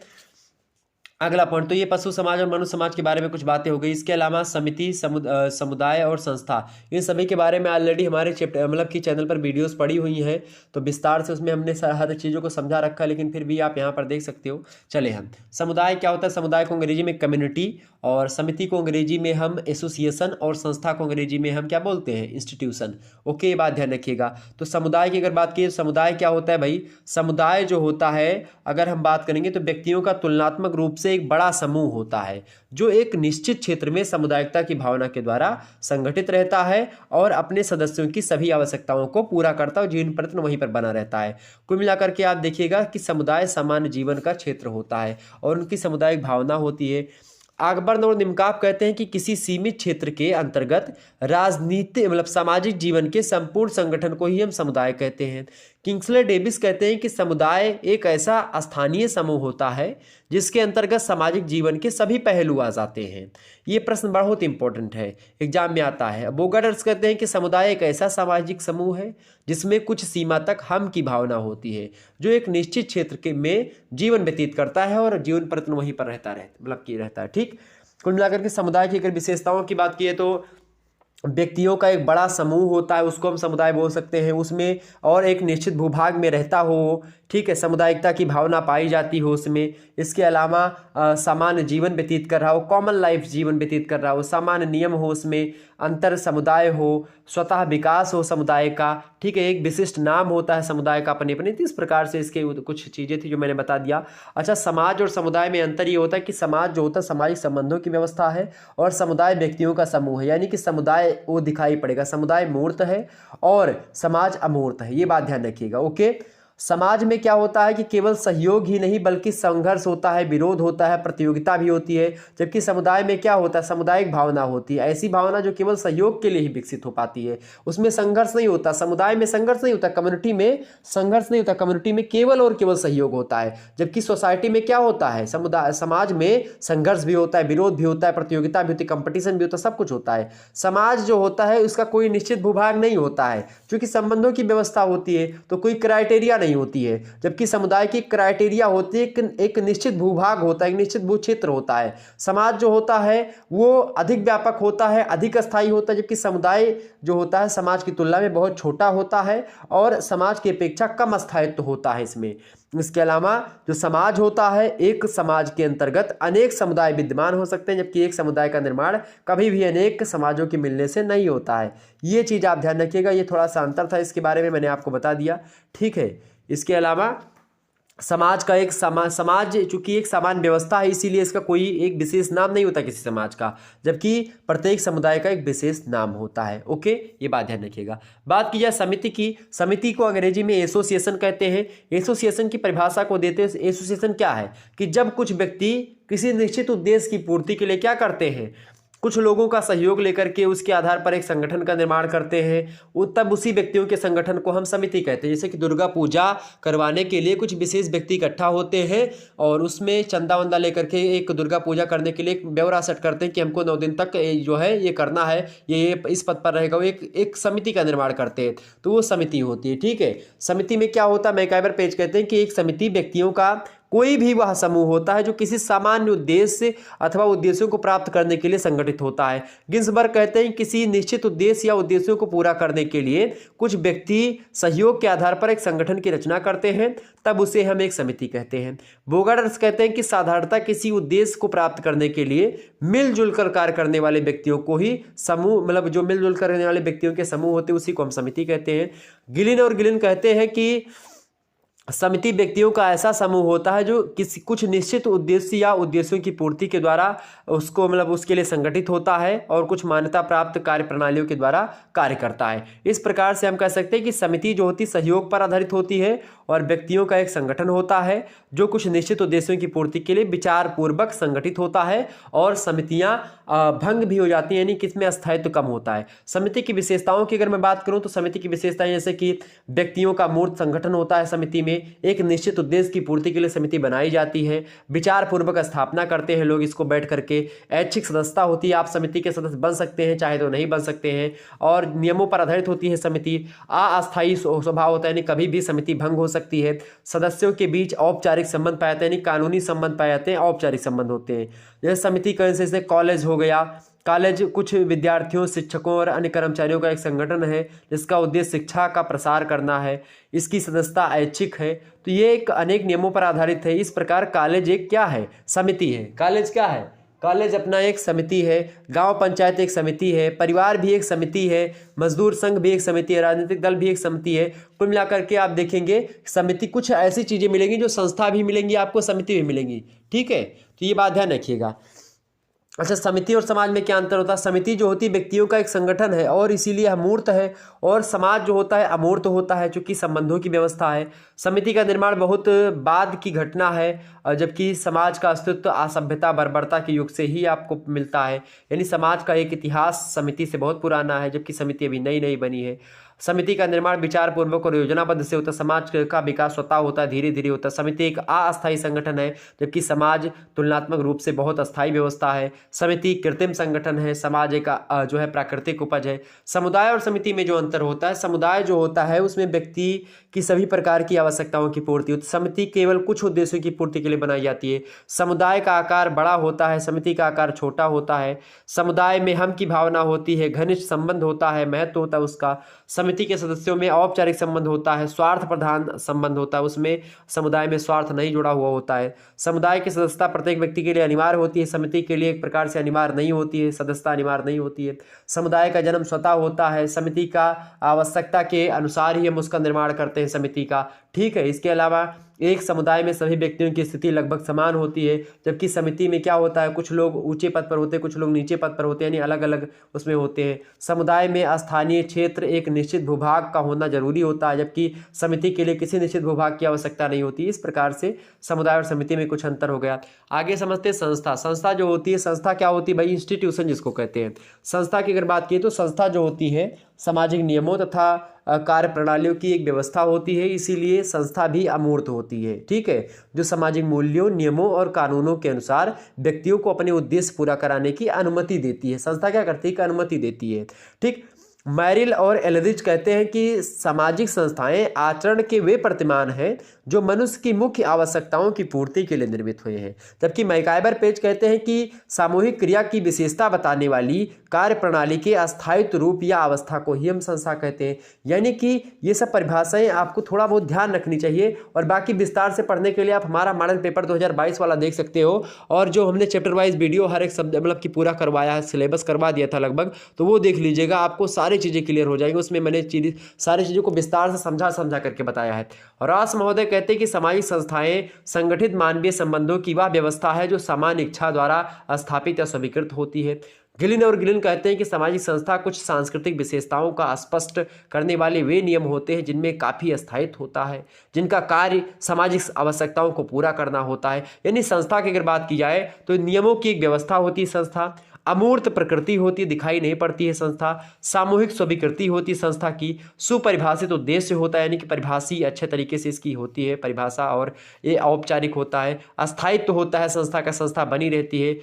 [SPEAKER 1] अगला पॉइंट, तो ये पशु समाज और मनुष्य समाज के बारे में कुछ बातें हो गई। इसके अलावा समिति, समुदाय और संस्था, इन सभी के बारे में ऑलरेडी हमारे चैप्टर मतलब कि चैनल पर वीडियोस पड़ी हुई हैं, तो विस्तार से उसमें हमने हर चीज़ों को समझा रखा है, लेकिन फिर भी आप यहाँ पर देख सकते हो। चले हम, समुदाय क्या होता है? समुदाय को अंग्रेजी में कम्युनिटी, और समिति को अंग्रेजी में हम एसोसिएशन, और संस्था को अंग्रेजी में हम क्या बोलते हैं? इंस्टीट्यूशन। ओके, ये बात ध्यान रखिएगा। तो समुदाय की अगर बात की, समुदाय क्या होता है भाई? समुदाय जो होता है, अगर हम बात करेंगे तो व्यक्तियों का तुलनात्मक रूप से एक बड़ा समूह होता है जो एक निश्चित क्षेत्र में सामुदायिकता की भावना के द्वारा संगठित रहता है और अपने सदस्यों की सभी आवश्यकताओं को पूरा करता है, जीवन प्रयत्न वहीं पर बना रहता है। कुल मिलाकर के आप देखिएगा कि समुदाय सामान्य जीवन का क्षेत्र होता है और उनकी सामुदायिक भावना होती है। अकबर और निमकाप कहते हैं कि किसी सीमित क्षेत्र के अंतर्गत राजनीति मतलब सामाजिक जीवन के संपूर्ण संगठन को ही हम समुदाय कहते हैं। किंग्सले डेविस कहते हैं कि समुदाय एक ऐसा स्थानीय समूह होता है जिसके अंतर्गत सामाजिक जीवन के सभी पहलू आ जाते हैं। ये प्रश्न बहुत इंपॉर्टेंट है, एग्जाम में आता है। बोगार्ड्स कहते हैं कि समुदाय एक ऐसा सामाजिक समूह है जिसमें कुछ सीमा तक हम की भावना होती है, जो एक निश्चित क्षेत्र के में जीवन व्यतीत करता है और जीवन प्रयत्न वहीं पर रहता है। ठीक, कुल मिलाकर के समुदाय की अगर विशेषताओं की बात की तो व्यक्तियों का एक बड़ा समूह होता है, उसको हम समुदाय बोल सकते हैं। उसमें और एक निश्चित भूभाग में रहता हो, ठीक है, सामुदायिकता की भावना पाई जाती हो उसमें। इसके अलावा सामान्य जीवन व्यतीत कर रहा हो, कॉमन लाइफ जीवन व्यतीत कर रहा हो, सामान्य नियम हो, उसमें अंतर समुदाय हो, स्वतः विकास हो समुदाय का, ठीक है, एक विशिष्ट नाम होता है समुदाय का अपने अपने। तो इस प्रकार से इसके कुछ चीज़ें थी जो मैंने बता दिया। अच्छा, समाज और समुदाय में अंतर ये होता है कि समाज जो होता है सामाजिक संबंधों की व्यवस्था है और समुदाय व्यक्तियों का समूह है, यानी कि समुदाय वो दिखाई पड़ेगा, समुदाय मूर्त है और समाज अमूर्त है। ये बात ध्यान रखिएगा। ओके, समाज में क्या होता है कि केवल सहयोग ही नहीं बल्कि संघर्ष होता है, विरोध होता है, प्रतियोगिता भी होती है। जबकि समुदाय में क्या होता है? सामुदायिक भावना होती है, ऐसी भावना जो केवल सहयोग के लिए ही विकसित हो पाती है, उसमें संघर्ष नहीं होता। समुदाय में संघर्ष नहीं होता, कम्युनिटी में संघर्ष नहीं होता, कम्युनिटी में केवल और केवल सहयोग होता है। जबकि सोसाइटी में क्या होता है? समाज में संघर्ष भी होता है, विरोध भी होता है, प्रतियोगिता भी होती है, कंपटीशन भी होता है, सब कुछ होता है। समाज जो होता है उसका कोई निश्चित भूभाग नहीं होता है, क्योंकि संबंधों की व्यवस्था होती है तो कोई क्राइटेरिया नहीं होती है। जबकि समुदाय की क्राइटेरिया होती है, एक निश्चित भूभाग होता है, एक निश्चित भू क्षेत्र होता है। समाज जो होता है वो अधिक व्यापक होता है, अधिक स्थायी होता है, जबकि समुदाय जो होता है समाज की तुलना में बहुत छोटा होता है और समाज की अपेक्षा कम स्थायित्व होता है इसमें। इसके अलावा जो समाज होता है, एक समाज के अंतर्गत अनेक समुदाय विद्यमान हो सकते हैं, जबकि एक समुदाय का निर्माण कभी भी अनेक समाजों के मिलने से नहीं होता है। ये चीज़ आप ध्यान रखिएगा, ये थोड़ा सा अंतर था, इसके बारे में मैंने आपको बता दिया। ठीक है, इसके अलावा समाज का एक समाज चूंकि एक समान व्यवस्था है, इसीलिए इसका कोई एक विशेष नाम नहीं होता किसी समाज का, जबकि प्रत्येक समुदाय का एक विशेष नाम होता है। ओके, ये बात ध्यान रखिएगा। बात की जाए समिति की, समिति को अंग्रेजी में एसोसिएशन कहते हैं। एसोसिएशन की परिभाषा को देते हैं, एसोसिएशन क्या है कि जब कुछ व्यक्ति किसी निश्चित उद्देश्य की पूर्ति के लिए क्या करते हैं, कुछ लोगों का सहयोग लेकर के उसके आधार पर एक संगठन का निर्माण करते हैं, तब उसी व्यक्तियों के संगठन को हम समिति कहते हैं। जैसे कि दुर्गा पूजा करवाने के लिए कुछ विशेष व्यक्ति इकट्ठा होते हैं और उसमें चंदा वंदा लेकर के एक दुर्गा पूजा करने के लिए एक ब्यौरा सेट करते हैं कि हमको 9 दिन तक जो है ये करना है, ये इस पद पर रहेगा, वो एक समिति का निर्माण करते हैं, तो वो समिति होती है। ठीक है, समिति में क्या होता है? मैकाइवर पेज कहते हैं कि एक समिति व्यक्तियों का कोई भी वह समूह होता है जो किसी सामान्य उद्देश्य अथवा उद्देश्यों को प्राप्त करने के लिए संगठित होता है। गिन्सबर्ग कहते हैं किसी निश्चित उद्देश्य या उद्देश्यों को पूरा करने के लिए कुछ व्यक्ति सहयोग के आधार पर एक संगठन की रचना करते हैं, तब उसे हम एक समिति कहते हैं। बोगार्ड्स कहते हैं कि साधारणतः किसी उद्देश्य को प्राप्त करने के लिए मिलजुल कर कार्य करने वाले व्यक्तियों को ही समूह मतलब जो मिलजुल करने वाले व्यक्तियों के समूह होते हैं उसी को हम समिति कहते हैं। गिलिन और गिलिन कहते हैं कि समिति व्यक्तियों का ऐसा समूह होता है जो किसी कुछ निश्चित उद्देश्य या उद्देश्यों की पूर्ति के द्वारा उसको उसके लिए संगठित होता है और कुछ मान्यता प्राप्त कार्य प्रणालियों के द्वारा कार्य करता है। इस प्रकार से हम कह सकते हैं कि समिति जो होती सहयोग पर आधारित होती है और व्यक्तियों का एक संगठन होता है जो कुछ निश्चित उद्देश्यों की पूर्ति के लिए विचार पूर्वक संगठित होता है, और समितियां भंग भी हो जाती हैं, यानी कि इसमें स्थायित्व कम होता है। समिति की विशेषताओं की अगर मैं बात करूं तो समिति की विशेषताएं जैसे कि व्यक्तियों का मूर्त संगठन होता है समिति में, में एक निश्चित उद्देश्य की पूर्ति के लिए समिति बनाई जाती है। विचार पूर्वक स्थापना करते हैं लोग इसको बैठ करके। ऐच्छिक सदस्यता होती है, आप समिति के सदस्य बन सकते हैं, चाहे तो नहीं बन सकते हैं। और नियमों पर आधारित होती है समिति। अस्थायी स्वभाव होता है, यानी कभी भी समिति भंग हो सकती है। सदस्यों के बीच औपचारिक संबंध पाए जाते हैं, यानी कानूनी संबंध पाए जाते हैं, औपचारिक संबंध होते हैं। जैसे समिति जैसे कॉलेज हो गया, कॉलेज कुछ विद्यार्थियों, शिक्षकों और अन्य कर्मचारियों का एक संगठन है जिसका उद्देश्य शिक्षा का प्रसार करना है। इसकी सदस्यता ऐच्छिक है। तो ये एक अनेक नियमों पर आधारित है। इस प्रकार कॉलेज एक क्या है? समिति है। कॉलेज क्या है? कॉलेज अपना एक समिति है। गांव पंचायत एक समिति है। परिवार भी एक समिति है। मजदूर संघ भी एक समिति है। राजनीतिक दल भी एक समिति है। कुल मिलाकर के आप देखेंगे समिति, कुछ ऐसी चीज़ें मिलेंगी जो संस्था भी मिलेंगी आपको, समिति भी मिलेंगी। ठीक है, तो ये बात ध्यान रखिएगा। अच्छा, समिति और समाज में क्या अंतर होता है? समिति जो होती है व्यक्तियों का एक संगठन है और इसीलिए अमूर्त है, और समाज जो होता है अमूर्त होता है, चूंकि संबंधों की व्यवस्था है। समिति का निर्माण बहुत बाद की घटना है, जबकि समाज का अस्तित्व असभ्यता बर्बरता के युग से ही आपको मिलता है। यानी समाज का एक इतिहास समिति से बहुत पुराना है, जबकि समिति अभी नई नई बनी है। समिति का निर्माण विचार पूर्वक और योजनाबद्ध से होता है। समाज का विकास स्वतः होता है, धीरे धीरे होता है। समिति एक अस्थायी संगठन है, जबकि समाज तुलनात्मक रूप से बहुत अस्थायी व्यवस्था है। समिति कृत्रिम संगठन है, समाज एक जो है प्राकृतिक उपज है। समुदाय और समिति में जो अंतर होता है, समुदाय जो होता है उसमें व्यक्ति की सभी प्रकार की आवश्यकताओं की पूर्ति होती है। समिति केवल कुछ उद्देश्यों की पूर्ति के लिए बनाई जाती है। समुदाय का आकार बड़ा होता है, समिति का आकार छोटा होता है। समुदाय में हम की भावना होती है, घनिष्ठ संबंध होता है, महत्व होता है उसका। समिति के सदस्यों में औपचारिक संबंध होता है, स्वार्थ प्रधान संबंध होता है, उसमें समुदाय में स्वार्थ नहीं जुड़ा हुआ होता है। समुदाय की सदस्यता प्रत्येक व्यक्ति के लिए अनिवार्य होती है, समिति के लिए एक प्रकार से अनिवार्य नहीं होती है, सदस्यता अनिवार्य नहीं होती है। समुदाय का जन्म स्वतः होता है, समिति का आवश्यकता के अनुसार ही हम उसका निर्माण करते हैं समिति का। ठीक है, इसके अलावा एक समुदाय में सभी व्यक्तियों की स्थिति लगभग समान होती है, जबकि समिति में क्या होता है, कुछ लोग ऊंचे पद पर होते हैं, कुछ लोग नीचे पद पर होते हैं, यानी अलग अलग उसमें होते हैं। समुदाय में स्थानीय क्षेत्र एक निश्चित भूभाग का होना जरूरी होता है, जबकि समिति के लिए किसी निश्चित भूभाग की आवश्यकता नहीं होती। इस प्रकार से समुदाय और समिति में कुछ अंतर हो गया। आगे समझते हैं संस्था। संस्था जो होती है, संस्था क्या होती है भाई? इंस्टीट्यूशन जिसको कहते हैं। संस्था की अगर बात की तो संस्था जो होती है सामाजिक नियमों तथा कार्य प्रणालियों की एक व्यवस्था होती है, इसीलिए संस्था भी अमूर्त होती है। ठीक है, जो सामाजिक मूल्यों, नियमों और कानूनों के अनुसार व्यक्तियों को अपने उद्देश्य पूरा कराने की अनुमति देती है। संस्था क्या करती है? अनुमति देती है। ठीक, मैरिल और एल्ड्रिच कहते हैं कि सामाजिक संस्थाएं आचरण के वे प्रतिमान हैं जो मनुष्य की मुख्य आवश्यकताओं की पूर्ति के लिए निर्मित हुए हैं, जबकि मैकाइबर पेज कहते हैं कि सामूहिक क्रिया की विशेषता बताने वाली कार्य प्रणाली के अस्थायित्व रूप या अवस्था को ही हम संस्था कहते हैं। यानी कि ये सब परिभाषाएं आपको थोड़ा बहुत ध्यान रखनी चाहिए, और बाकी विस्तार से पढ़ने के लिए आप हमारा मॉडल पेपर 2022 वाला देख सकते हो, और जो हमने चैप्टर वाइज वीडियो हर एक सब्जेक्ट मतलब कि पूरा करवाया है, सिलेबस करवा दिया था लगभग, तो वो देख लीजिएगा, आपको सारी चीज़ें क्लियर हो जाएंगी। उसमें मैंने सारी चीज़ों को विस्तार से समझा करके बताया है। रास महोदय कहते हैं कि सामाजिक संस्थाएं संगठित मानवीय संबंधों की वह व्यवस्था है जो सामान्य इच्छा द्वारा स्थापित या स्वीकृत होती है। गिलिन और गिलिन कहते हैं कि सामाजिक संस्था कुछ सांस्कृतिक विशेषताओं का स्पष्ट करने वाले वे नियम होते हैं जिनमें काफ़ी स्थायित्व होता है, जिनका कार्य सामाजिक आवश्यकताओं को पूरा करना होता है। यानी संस्था की अगर बात की जाए तो नियमों की एक व्यवस्था होती है संस्था, अमूर्त प्रकृति होती है, दिखाई नहीं पड़ती है संस्था, सामूहिक स्वीकृति होती है संस्था की, सुपरिभाषित उद्देश्य होता है, यानी कि परिभाषी अच्छे तरीके से इसकी होती है परिभाषा, और ये औपचारिक होता है, अस्थायित्व होता है संस्था का, संस्था बनी रहती है,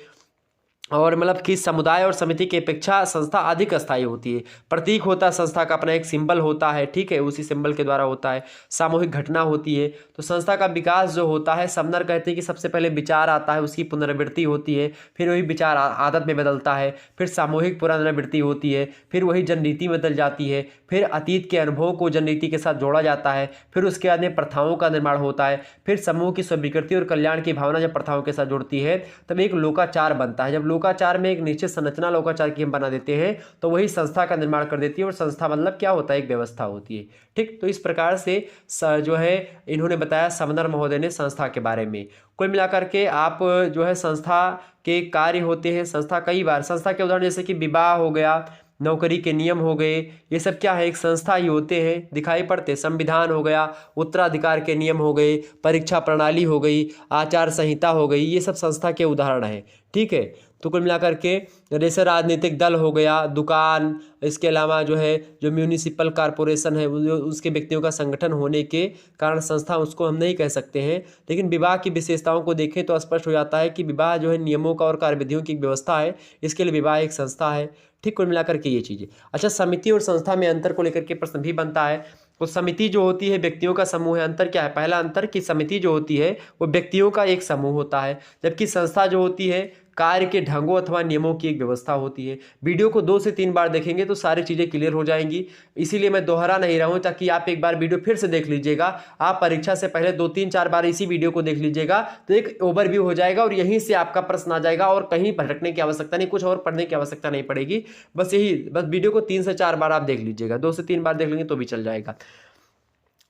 [SPEAKER 1] और मतलब कि समुदाय और समिति की अपेक्षा संस्था अधिक अस्थायी होती है। प्रतीक होता है संस्था का, अपना एक सिंबल होता है, ठीक है, उसी सिंबल के द्वारा होता है। सामूहिक घटना होती है। तो संस्था का विकास जो होता है, समनर कहते हैं कि सबसे पहले विचार आता है, उसकी पुनरावृत्ति होती है, फिर वही विचार आदत में बदलता है, फिर सामूहिक पुनरावृत्ति होती है, फिर वही जनरीति में बदल जाती है, फिर अतीत के अनुभवों को जनरीति के साथ जोड़ा जाता है, फिर उसके बाद में प्रथाओं का निर्माण होता है, फिर समूह की स्वीकृति और कल्याण की भावना जब प्रथाओं के साथ जुड़ती है तब एक लोकाचार बनता है। जब लोकाचार में एक निश्चित संरचना लोकाचार की हम बना देते हैं तो वही संस्था का निर्माण कर देती है, और संस्था मतलब क्या होता है? एक व्यवस्था होती है। ठीक, तो इस प्रकार से जो है इन्होंने बताया समनर महोदय ने संस्था के बारे में। कुल मिलाकर के आप जो है संस्था के कार्य होते हैं, संस्था कई बार, संस्था के उदाहरण जैसे कि विवाह हो गया, नौकरी के नियम हो गए, ये सब क्या है? एक संस्था ही होते हैं, दिखाई पड़ते। संविधान हो गया, उत्तराधिकार के नियम हो गए, परीक्षा प्रणाली हो गई, आचार संहिता हो गई, ये सब संस्था के उदाहरण हैं। ठीक है, तो कुल मिलाकर के जैसे राजनीतिक दल हो गया, दुकान, इसके अलावा जो है जो म्यूनिसिपल कॉरपोरेशन है उसके व्यक्तियों का संगठन होने के कारण संस्था उसको हम नहीं कह सकते हैं। लेकिन विवाह की विशेषताओं को देखें तो स्पष्ट हो जाता है कि विवाह जो है नियमों का और कार्यविधियों की व्यवस्था है, इसके लिए विवाह एक संस्था है। ठीक, कुल मिलाकर के ये चीज़ें। अच्छा, समिति और संस्था में अंतर को लेकर के प्रश्न भी बनता है। तो समिति जो होती है व्यक्तियों का समूह है। अंतर क्या है? पहला अंतर कि समिति जो होती है वो व्यक्तियों का एक समूह होता है, जबकि संस्था जो होती है कार्य के ढंगों अथवा नियमों की एक व्यवस्था होती है। वीडियो को 2 से 3 बार देखेंगे तो सारी चीज़ें क्लियर हो जाएंगी, इसीलिए मैं दोहरा नहीं रहा हूँ, ताकि आप एक बार वीडियो फिर से देख लीजिएगा। आप परीक्षा से पहले 2, 3, 4 बार इसी वीडियो को देख लीजिएगा तो एक ओवरव्यू हो जाएगा और यहीं से आपका प्रश्न आ जाएगा और कहीं भटकने की आवश्यकता नहीं, कुछ और पढ़ने की आवश्यकता नहीं पड़ेगी। बस वीडियो को 3 से 4 बार आप देख लीजिएगा, 2 से 3 बार देख लेंगे तो भी चल जाएगा।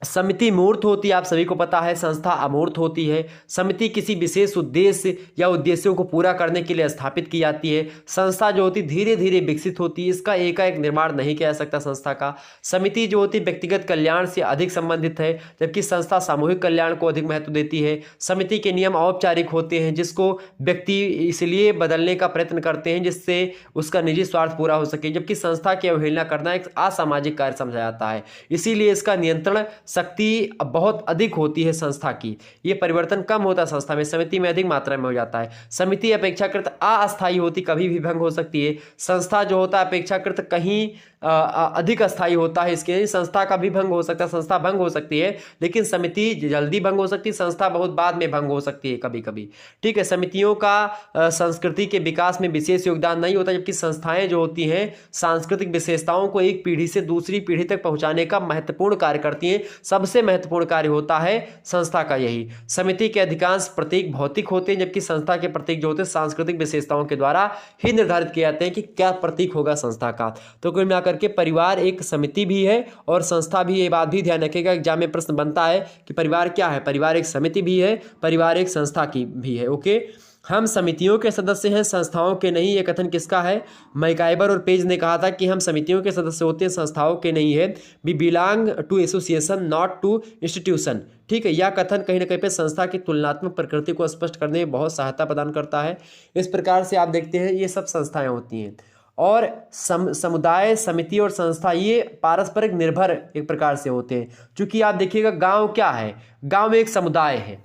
[SPEAKER 1] समिति मूर्त होती है, आप सभी को पता है, संस्था अमूर्त होती है। समिति किसी विशेष उद्देश्य या उद्देश्यों को पूरा करने के लिए स्थापित की जाती है। संस्था जो होती धीरे धीरे विकसित होती है, इसका एकाएक निर्माण नहीं किया जा सकता संस्था का। समिति जो होती व्यक्तिगत कल्याण से अधिक संबंधित है, जबकि संस्था सामूहिक कल्याण को अधिक महत्व देती है। समिति के नियम औपचारिक होते हैं, जिसको व्यक्ति इसलिए बदलने का प्रयत्न करते हैं जिससे उसका निजी स्वार्थ पूरा हो सके, जबकि संस्था की अवहेलना करना एक असामाजिक कार्य समझा जाता है। इसीलिए इसका नियंत्रण शक्ति बहुत अधिक होती है संस्था की, ये परिवर्तन कम होता है संस्था में, समिति में अधिक मात्रा में हो जाता है। समिति अपेक्षाकृत अस्थायी होती, कभी भी भंग हो सकती है। संस्था जो होता है अपेक्षाकृत कहीं अधिक अस्थायी होता है, इसके संस्था का भी भंग हो सकता है, संस्था भंग हो सकती है, लेकिन समिति जल्दी भंग हो सकती है, संस्था बहुत बाद में भंग हो सकती है कभी कभी। ठीक है, समितियों का संस्कृति के विकास में विशेष योगदान नहीं होता, जबकि संस्थाएं जो होती हैं सांस्कृतिक विशेषताओं को एक पीढ़ी से दूसरी पीढ़ी तक पहुंचाने का महत्वपूर्ण कार्य करती हैं। सबसे महत्वपूर्ण कार्य होता है संस्था का यही। समिति के अधिकांश प्रतीक भौतिक होते हैं, जबकि संस्था के प्रतीक जो होते हैं सांस्कृतिक विशेषताओं के द्वारा ही निर्धारित किए जाते हैं कि क्या प्रतीक होगा संस्था का। तो कुल मिलाकर के परिवार एक समिति भी है और संस्था भी। ये बात भी ध्यान रखिएगा, एग्जाम में प्रश्न बनता है कि परिवार क्या है। परिवार एक समिति भी है, परिवार एक संस्था की भी है। ओके, हम समितियों के सदस्य हैं, संस्थाओं के नहीं। ये कथन किसका है? मैकाइबर और पेज ने कहा था कि हम समितियों के सदस्य होते हैं, संस्थाओं के नहीं है। We belong to association not to institution. ठीक है, यह कथन कहीं ना कहीं पे संस्था की तुलनात्मक प्रकृति को स्पष्ट करने में बहुत सहायता प्रदान करता है। इस प्रकार से आप देखते हैं ये सब संस्थाएं होती हैं और समुदाय, समिति और संस्था ये पारस्परिक निर्भर एक प्रकार से होते हैं। चूंकि आप देखिएगा गांव क्या है, गांव एक समुदाय है।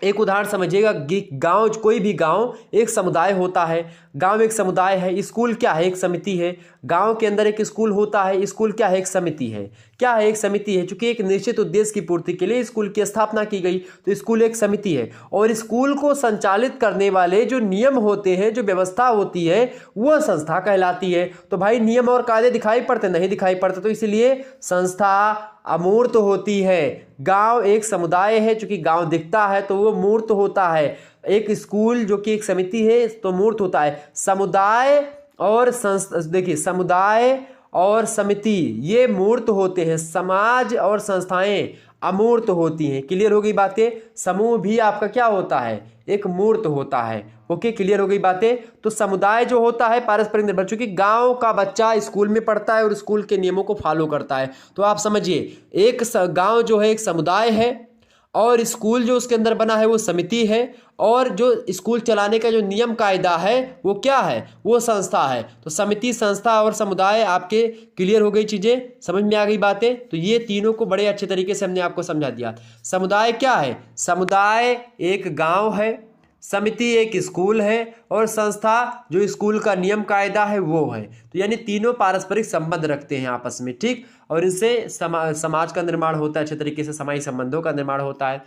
[SPEAKER 1] एक उदाहरण समझिएगा, गांव, कोई भी गांव एक समुदाय होता है, गांव एक समुदाय है। स्कूल क्या है? एक समिति है। गांव के अंदर एक स्कूल होता है, स्कूल क्या है? एक समिति है। क्या है? एक समिति है। चूंकि एक निश्चित उद्देश्य की पूर्ति के लिए स्कूल की स्थापना की गई, तो स्कूल एक समिति है। और स्कूल को संचालित करने वाले जो नियम होते हैं, जो व्यवस्था होती है, वह संस्था कहलाती है। तो भाई नियम और कायदे दिखाई पड़ते? नहीं दिखाई पड़ते, तो इसलिए संस्था अमूर्त होती है। गांव एक समुदाय है, चूंकि गांव दिखता है तो वो मूर्त होता है। एक स्कूल जो कि एक समिति है तो मूर्त होता है। समुदाय और देखिए, समुदाय और समिति ये मूर्त होते हैं, समाज और संस्थाएं अमूर्त होती हैं। क्लियर हो गई बातें? समूह भी आपका क्या होता है? एक मूर्त होता है। ओके, क्लियर हो गई बातें? तो समुदाय जो होता है पारस्परिक निर्भर, चूंकि गांव का बच्चा स्कूल में पढ़ता है और स्कूल के नियमों को फॉलो करता है, तो आप समझिए एक गांव जो है एक समुदाय है और स्कूल जो उसके अंदर बना है वो समिति है, और जो स्कूल चलाने का जो नियम कायदा है वो क्या है? वो संस्था है। तो समिति, संस्था और समुदाय आपके क्लियर हो गई, चीज़ें समझ में आ गई बातें? तो ये तीनों को बड़े अच्छे तरीके से हमने आपको समझा दिया। समुदाय क्या है? समुदाय एक गांव है, समिति एक स्कूल है, और संस्था जो स्कूल का नियम कायदा है वो है। तो यानी तीनों पारस्परिक संबंध रखते हैं आपस में। ठीक, और इनसे समाज का निर्माण होता है, अच्छे तरीके से सामाजिक संबंधों का निर्माण होता है।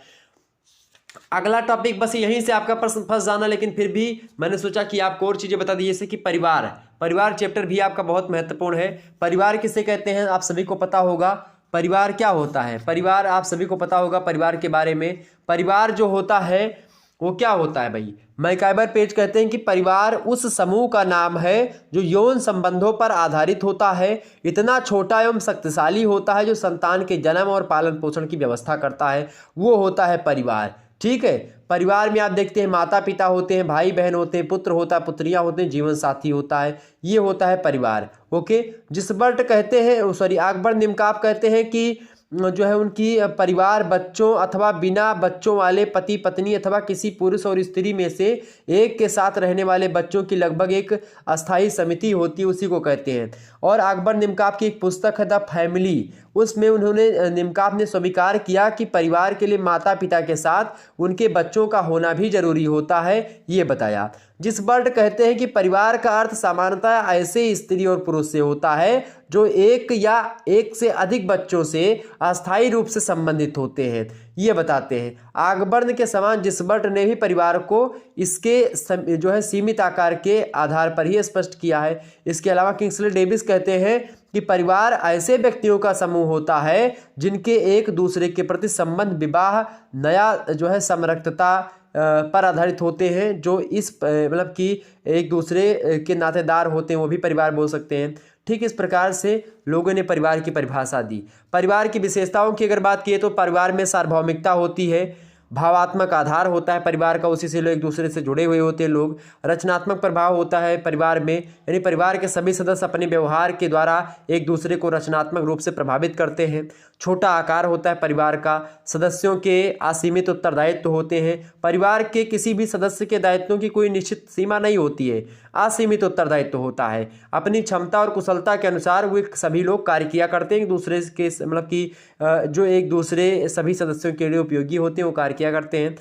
[SPEAKER 1] अगला टॉपिक, बस यहीं से आपका प्रश्न फंस जाना, लेकिन फिर भी मैंने सोचा कि आपको और चीजें बता दी, जैसे कि परिवार। परिवार चैप्टर भी आपका बहुत महत्वपूर्ण है। परिवार किसे कहते हैं आप सभी को पता होगा। परिवार क्या होता है? परिवार आप सभी को पता होगा परिवार के बारे में। परिवार जो होता है वो क्या होता है भाई? मैकाइबर पेज कहते हैं कि परिवार उस समूह का नाम है जो यौन संबंधों पर आधारित होता है, इतना छोटा एवं शक्तिशाली होता है, जो संतान के जन्म और पालन पोषण की व्यवस्था करता है, वो होता है परिवार। ठीक है, परिवार में आप देखते हैं माता पिता होते हैं, भाई बहन होते हैं, पुत्र होता है, पुत्रियां होते हैं, जीवन साथी होता है, ये होता है परिवार। ओके, जिसबर्ट कहते हैं, सॉरी अकबर निमकाप कहते हैं कि जो है उनकी परिवार बच्चों अथवा बिना बच्चों वाले पति पत्नी अथवा किसी पुरुष और स्त्री में से एक के साथ रहने वाले बच्चों की लगभग एक अस्थायी समिति होती है, उसी को कहते हैं। और अकबर निमकाब की एक पुस्तक है द फैमिली, उसमें उन्होंने निमकाब ने स्वीकार किया कि परिवार के लिए माता पिता के साथ उनके बच्चों का होना भी जरूरी होता है, ये बताया। जिसबर्ट कहते हैं कि परिवार का अर्थ सामान्यतः ऐसे स्त्री और पुरुष से होता है जो एक या एक से अधिक बच्चों से अस्थायी रूप से संबंधित होते हैं, ये बताते हैं। अकबर के समान जिसबर्ट ने भी परिवार को इसके जो है सीमित आकार के आधार पर ही स्पष्ट किया है। इसके अलावा किंग्सले डेविस कहते हैं कि परिवार ऐसे व्यक्तियों का समूह होता है जिनके एक दूसरे के प्रति संबंध विवाह नया जो है समरसता पर आधारित होते हैं, जो इस मतलब कि एक दूसरे के नातेदार होते हैं, वो भी परिवार बोल सकते हैं। ठीक इस प्रकार से लोगों ने परिवार की परिभाषा दी। परिवार की विशेषताओं की अगर बात की तो परिवार में सार्वभौमिकता होती है, भावात्मक आधार होता है परिवार का, उसी से लोग एक दूसरे से जुड़े हुए होते हैं लोग। रचनात्मक प्रभाव होता है परिवार में, यानी परिवार के सभी सदस्य अपने व्यवहार के द्वारा एक दूसरे को रचनात्मक रूप से प्रभावित करते हैं। छोटा आकार होता है परिवार का, सदस्यों के असीमित उत्तरदायित्व होते हैं। परिवार के किसी भी सदस्य के दायित्वों की कोई निश्चित सीमा नहीं होती है, असीमित उत्तरदायित्व होता है। अपनी क्षमता और कुशलता के अनुसार वे सभी लोग कार्य किया करते हैं, एक दूसरे के मतलब कि जो एक दूसरे सभी सदस्यों के लिए उपयोगी होते हैं वो कार्य किया करते हैं।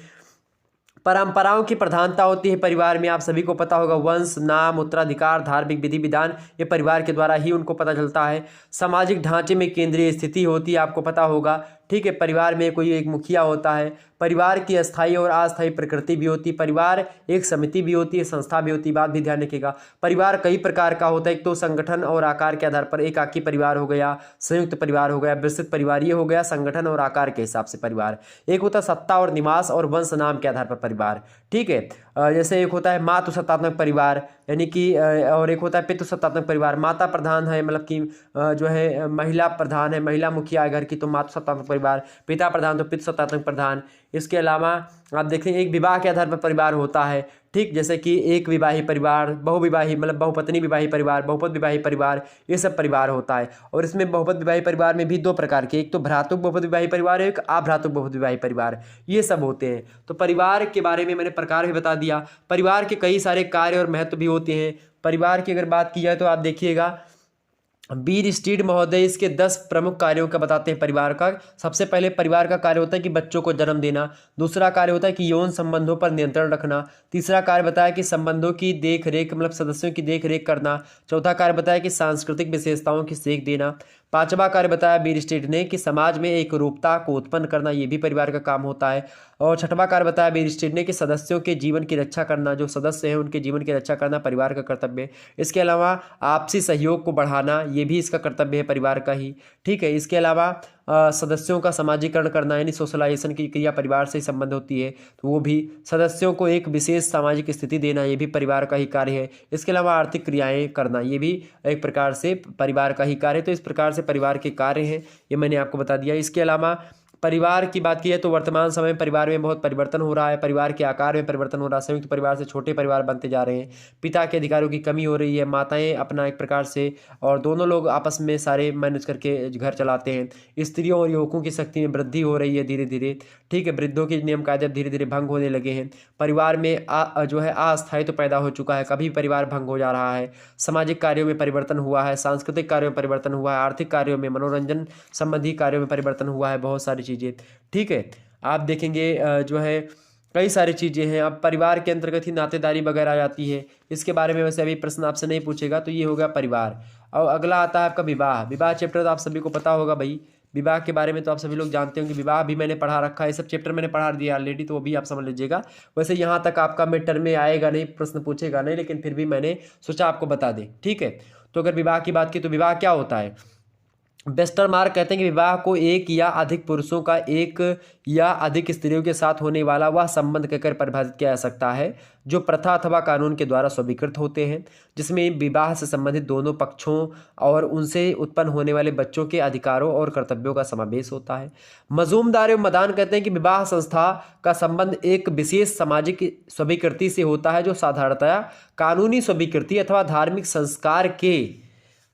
[SPEAKER 1] परंपराओं की प्रधानता होती है परिवार में, आप सभी को पता होगा, वंश, नाम, उत्तराधिकार, धार्मिक विधि विधान, ये परिवार के द्वारा ही उनको पता चलता है। सामाजिक ढांचे में केंद्रीय स्थिति होती है, आपको पता होगा। ठीक है, परिवार में कोई एक मुखिया होता है। परिवार की अस्थायी और अस्थायी प्रकृति भी होती है। परिवार एक समिति भी होती है, संस्था भी होती है, बात भी ध्यान रखिएगा। परिवार कई प्रकार का होता है, एक तो संगठन और आकार के आधार पर एकाकी परिवार हो गया, संयुक्त परिवार हो गया, विस्तृत परिवार, ये हो गया संगठन और आकार के हिसाब से परिवार। एक होता है सत्ता और निवास और वंश नाम के आधार पर परिवार। ठीक है, जैसे एक होता है मातृसत्तात्मक परिवार, यानी कि और एक होता है पितृसत्तात्मक परिवार। माता प्रधान है, मतलब कि जो है महिला प्रधान है, महिला मुखिया है घर की, तो मातृसत्तात्मक परिवार। पिता प्रधान तो पितृसत्तात्मक प्रधान। इसके अलावा आप देखें एक विवाह के आधार पर परिवार होता है। ठीक, जैसे कि एक विवाही परिवार, बहुविवाही मतलब बहुपत्नी विवाही परिवार, बहुपद विवाही परिवार, ये सब परिवार होता है। और इसमें बहुपद विवाही परिवार में भी दो प्रकार के, एक तो भ्रातृक बहुपद विवाही परिवार है, एक अभ्रातृक बहुपद विवाही परिवार, ये सब होते हैं। तो परिवार के बारे में मैंने प्रकार भी बता दिया। परिवार के कई सारे कार्य और महत्व भी होते हैं। परिवार की अगर बात की जाए तो आप देखिएगा बीर स्टीड महोदय इसके 10 प्रमुख कार्यों का बताते हैं परिवार का। सबसे पहले परिवार का कार्य होता है कि बच्चों को जन्म देना। दूसरा कार्य होता है कि यौन संबंधों पर नियंत्रण रखना। तीसरा कार्य बताया कि संबंधों की देख रेख मतलब सदस्यों की देख रेख करना। चौथा कार्य बताया कि सांस्कृतिक विशेषताओं की सीख देना। पांचवा कार्य बताया बीर स्टीड ने कि समाज में एक रूपता को उत्पन्न करना, ये भी परिवार का काम होता है। और छठवां कार्य बताया बीर स्टीड ने कि सदस्यों के जीवन की रक्षा करना, जो सदस्य हैं उनके जीवन की रक्षा करना परिवार का कर्तव्य है। इसके अलावा आपसी सहयोग को बढ़ाना, ये भी इसका कर्तव्य है परिवार का ही। ठीक है, इसके अलावा सदस्यों का समाजीकरण करना, यानी सोशलाइजेशन की क्रिया परिवार से ही संबंध होती है, तो वो भी सदस्यों को एक विशेष सामाजिक स्थिति देना, ये भी परिवार का ही कार्य है। इसके अलावा आर्थिक क्रियाएं करना, ये भी एक प्रकार से परिवार का ही कार्य है। तो इस प्रकार से परिवार के कार्य हैं, ये मैंने आपको बता दिया। इसके अलावा परिवार की बात की है तो वर्तमान समय में परिवार में बहुत परिवर्तन हो रहा है। परिवार के आकार में परिवर्तन हो रहा है, संयुक्त परिवार से छोटे परिवार बनते जा रहे हैं। पिता के अधिकारों की कमी हो रही है, माताएं अपना एक प्रकार से और दोनों लोग आपस में सारे मैनेज करके घर चलाते हैं। स्त्रियों और युवकों की शक्ति में वृद्धि हो रही है धीरे धीरे। ठीक है, वृद्धों के नियम कायदे धीरे धीरे भंग होने लगे हैं। परिवार में जो है अस्थायित्व पैदा हो चुका है, कभी परिवार भंग हो जा रहा है। सामाजिक कार्यों में परिवर्तन हुआ है, सांस्कृतिक कार्यों में परिवर्तन हुआ है, आर्थिक कार्यों में, मनोरंजन संबंधी कार्यों में परिवर्तन हुआ है, बहुत सारी चीज़ें। ठीक है, आप देखेंगे जो है कई सारी चीज़ें हैं। अब परिवार के अंतर्गत ही नातेदारी वगैरह आ जाती है, इसके बारे में वैसे अभी प्रश्न आपसे नहीं पूछेगा, तो ये हो गया परिवार। और अगला आता है आपका विवाह। विवाह चैप्टर तो आप सभी को पता होगा भाई, विवाह के बारे में तो आप सभी लोग जानते होंगे। विवाह भी मैंने पढ़ा रखा है, ये सब चैप्टर मैंने पढ़ा दिया ऑलरेडी, तो वो भी आप समझ लीजिएगा। वैसे यहाँ तक आपका मिड टर्म में आएगा नहीं, प्रश्न पूछेगा नहीं, लेकिन फिर भी मैंने सोचा आपको बता दें। ठीक है, तो अगर विवाह की बात की तो विवाह क्या होता है। वेस्टरमार्क कहते हैं कि विवाह को एक या अधिक पुरुषों का एक या अधिक स्त्रियों के साथ होने वाला वह संबंध कहकर परिभाषित किया जा सकता है जो प्रथा अथवा कानून के द्वारा स्वीकृत होते हैं, जिसमें विवाह से संबंधित दोनों पक्षों और उनसे उत्पन्न होने वाले बच्चों के अधिकारों और कर्तव्यों का समावेश होता है। मजूमदार एवं मदान कहते हैं कि विवाह संस्था का संबंध एक विशेष सामाजिक स्वीकृति से होता है जो साधारणतया कानूनी स्वीकृति अथवा धार्मिक संस्कार के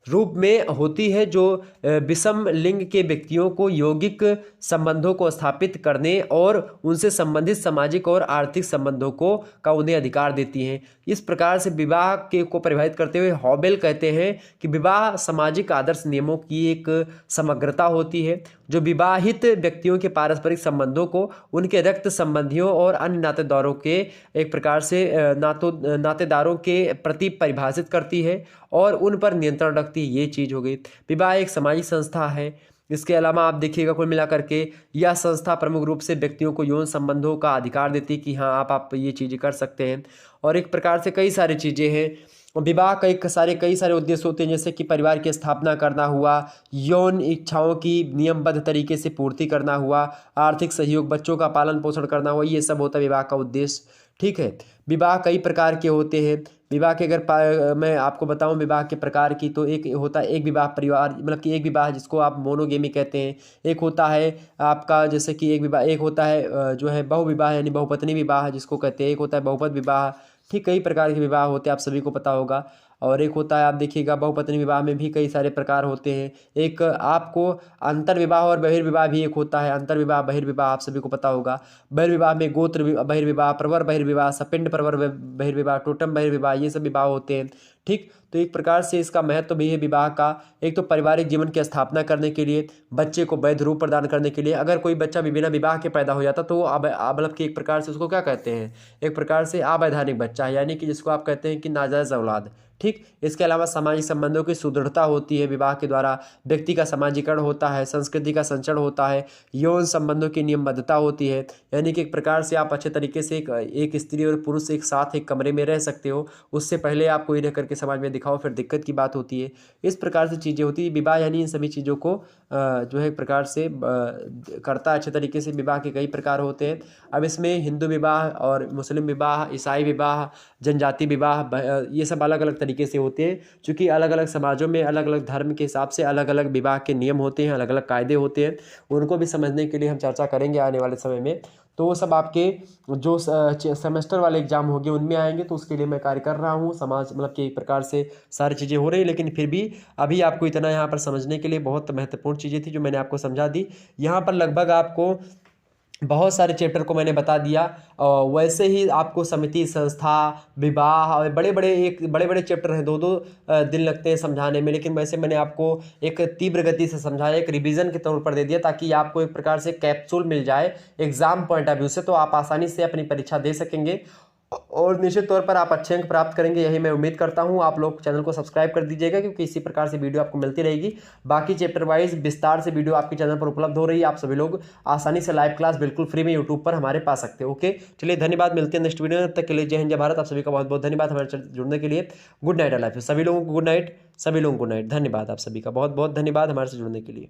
[SPEAKER 1] रूप में होती है, जो विषम लिंग के व्यक्तियों को यौगिक संबंधों को स्थापित करने और उनसे संबंधित सामाजिक और आर्थिक संबंधों का उन्हें अधिकार देती हैं। इस प्रकार से विवाह को परिभाषित करते हुए हॉबेल कहते हैं कि विवाह सामाजिक आदर्श नियमों की एक समग्रता होती है, जो विवाहित व्यक्तियों के पारस्परिक संबंधों को उनके रक्त संबंधियों और अन्य नातेदारों के एक प्रकार से नातेदारों के प्रति परिभाषित करती है और उन पर नियंत्रण रखती है। ये चीज़ हो गई। विवाह एक सामाजिक संस्था है। इसके अलावा आप देखिएगा कुल मिलाकर के यह संस्था प्रमुख रूप से व्यक्तियों को यौन संबंधों का अधिकार देती है कि हाँ आप ये चीज़ें कर सकते हैं। और एक प्रकार से कई सारी चीज़ें हैं। विवाह कई सारे उद्देश्य होते हैं, जैसे कि परिवार की स्थापना करना हुआ, यौन इच्छाओं की नियमबद्ध तरीके से पूर्ति करना हुआ, आर्थिक सहयोग, बच्चों का पालन पोषण करना हुआ, ये सब होता है विवाह का उद्देश्य। ठीक है। विवाह कई प्रकार के होते हैं। विवाह के अगर मैं आपको बताऊं विवाह के प्रकार की, तो एक होता है एक विवाह परिवार, मतलब कि एक विवाह जिसको आप मोनोगेमी कहते हैं। एक होता है आपका जैसे कि एक विवाह, एक होता है जो है बहुविवाह यानी बहुपत्नी विवाह जिसको कहते हैं। एक होता है बहुपद विवाह। ठीक, कई प्रकार के विवाह होते हैं, आप सभी को पता होगा। और एक होता है आप देखिएगा बहुपत्नी विवाह में भी कई सारे प्रकार होते हैं। एक आपको अंतर्विवाह और बहिर्विवाह भी एक होता है। अंतर्विवाह बहिर्विवाह आप सभी को पता होगा। बहिर्विवाह में गोत्र बहिर्विवाह, प्रवर बहिर्विवाह, सपिंड प्रवर बहिर्विवाह, टोटम बहिर्विवाह, ये सब विवाह होते हैं। ठीक, तो एक प्रकार से इसका महत्व भी है विवाह का। एक तो पारिवारिक जीवन की स्थापना करने के लिए, बच्चे को वैध रूप प्रदान करने के लिए। अगर कोई बच्चा बिना विवाह के पैदा हो जाता तो मतलब कि एक प्रकार से उसको क्या कहते हैं, एक प्रकार से अवैधानिक बच्चा है, यानी कि जिसको आप कहते हैं कि नाजायज औलाद। ठीक, इसके अलावा सामाजिक संबंधों की सुदृढ़ता होती है विवाह के द्वारा। व्यक्ति का समाजीकरण होता है, संस्कृति का संचरण होता है, यौन संबंधों की नियमबद्धता होती है, यानी कि एक प्रकार से आप अच्छे तरीके से एक स्त्री और पुरुष एक साथ एक कमरे में रह सकते हो। उससे पहले आप कोई रह करके समाज में दिखाओ, फिर दिक्कत की बात होती है। इस प्रकार से चीज़ें होती है। विवाह यानी इन सभी चीज़ों को जो है एक प्रकार से करता है अच्छे तरीके से। विवाह के कई प्रकार होते हैं। अब इसमें हिंदू विवाह और मुस्लिम विवाह, ईसाई विवाह, जनजाति विवाह, ये सब अलग अलग तरीके से होते हैं, क्योंकि अलग अलग समाजों में अलग अलग धर्म के हिसाब से अलग अलग विवाह के नियम होते हैं, अलग अलग कायदे होते हैं। उनको भी समझने के लिए हम चर्चा करेंगे आने वाले समय में। तो वो सब आपके जो सेमेस्टर वाले एग्जाम होंगे उनमें आएंगे, तो उसके लिए मैं कार्य कर रहा हूँ। समाज मतलब कि एक प्रकार से सारी चीज़ें हो रही हैं, लेकिन फिर भी अभी आपको इतना यहाँ पर समझने के लिए बहुत महत्वपूर्ण चीज़ें थी जो मैंने आपको समझा दी। यहाँ पर लगभग आपको बहुत सारे चैप्टर को मैंने बता दिया। वैसे ही आपको समिति, संस्था, विवाह और बड़े बड़े चैप्टर हैं, 2-2 दिन लगते हैं समझाने में, लेकिन वैसे मैंने आपको एक तीव्र गति से समझाया, एक रिवीजन के तौर पर दे दिया, ताकि आपको एक प्रकार से कैप्सूल मिल जाए एग्जाम पॉइंट ऑफ व्यू से, तो आप आसानी से अपनी परीक्षा दे सकेंगे और निश्चित तौर पर आप अच्छे अंक प्राप्त करेंगे, यही मैं उम्मीद करता हूं। आप लोग चैनल को सब्सक्राइब कर दीजिएगा, क्योंकि इसी प्रकार से वीडियो आपको मिलती रहेगी। बाकी चैप्टर वाइज विस्तार से वीडियो आपके चैनल पर उपलब्ध हो रही है। आप सभी लोग आसानी से लाइव क्लास बिल्कुल फ्री में यूट्यूब पर हमारे पा सकते हो। ओके, चलिए धन्यवाद, मिलते हैं नेक्स्ट वीडियो में। तब तक के लिए जय हिंद, जय भारत। आप सभी का बहुत बहुत धन्यवाद हमारे साथ जुड़ने के लिए। Good night. अल्लाह हाफिज़। सभी लोगों को गुड नाइट, सभी लोगों को गुड नाइट। धन्यवाद आप सभी का बहुत बहुत धन्यवाद हमारे से जुड़ने के लिए।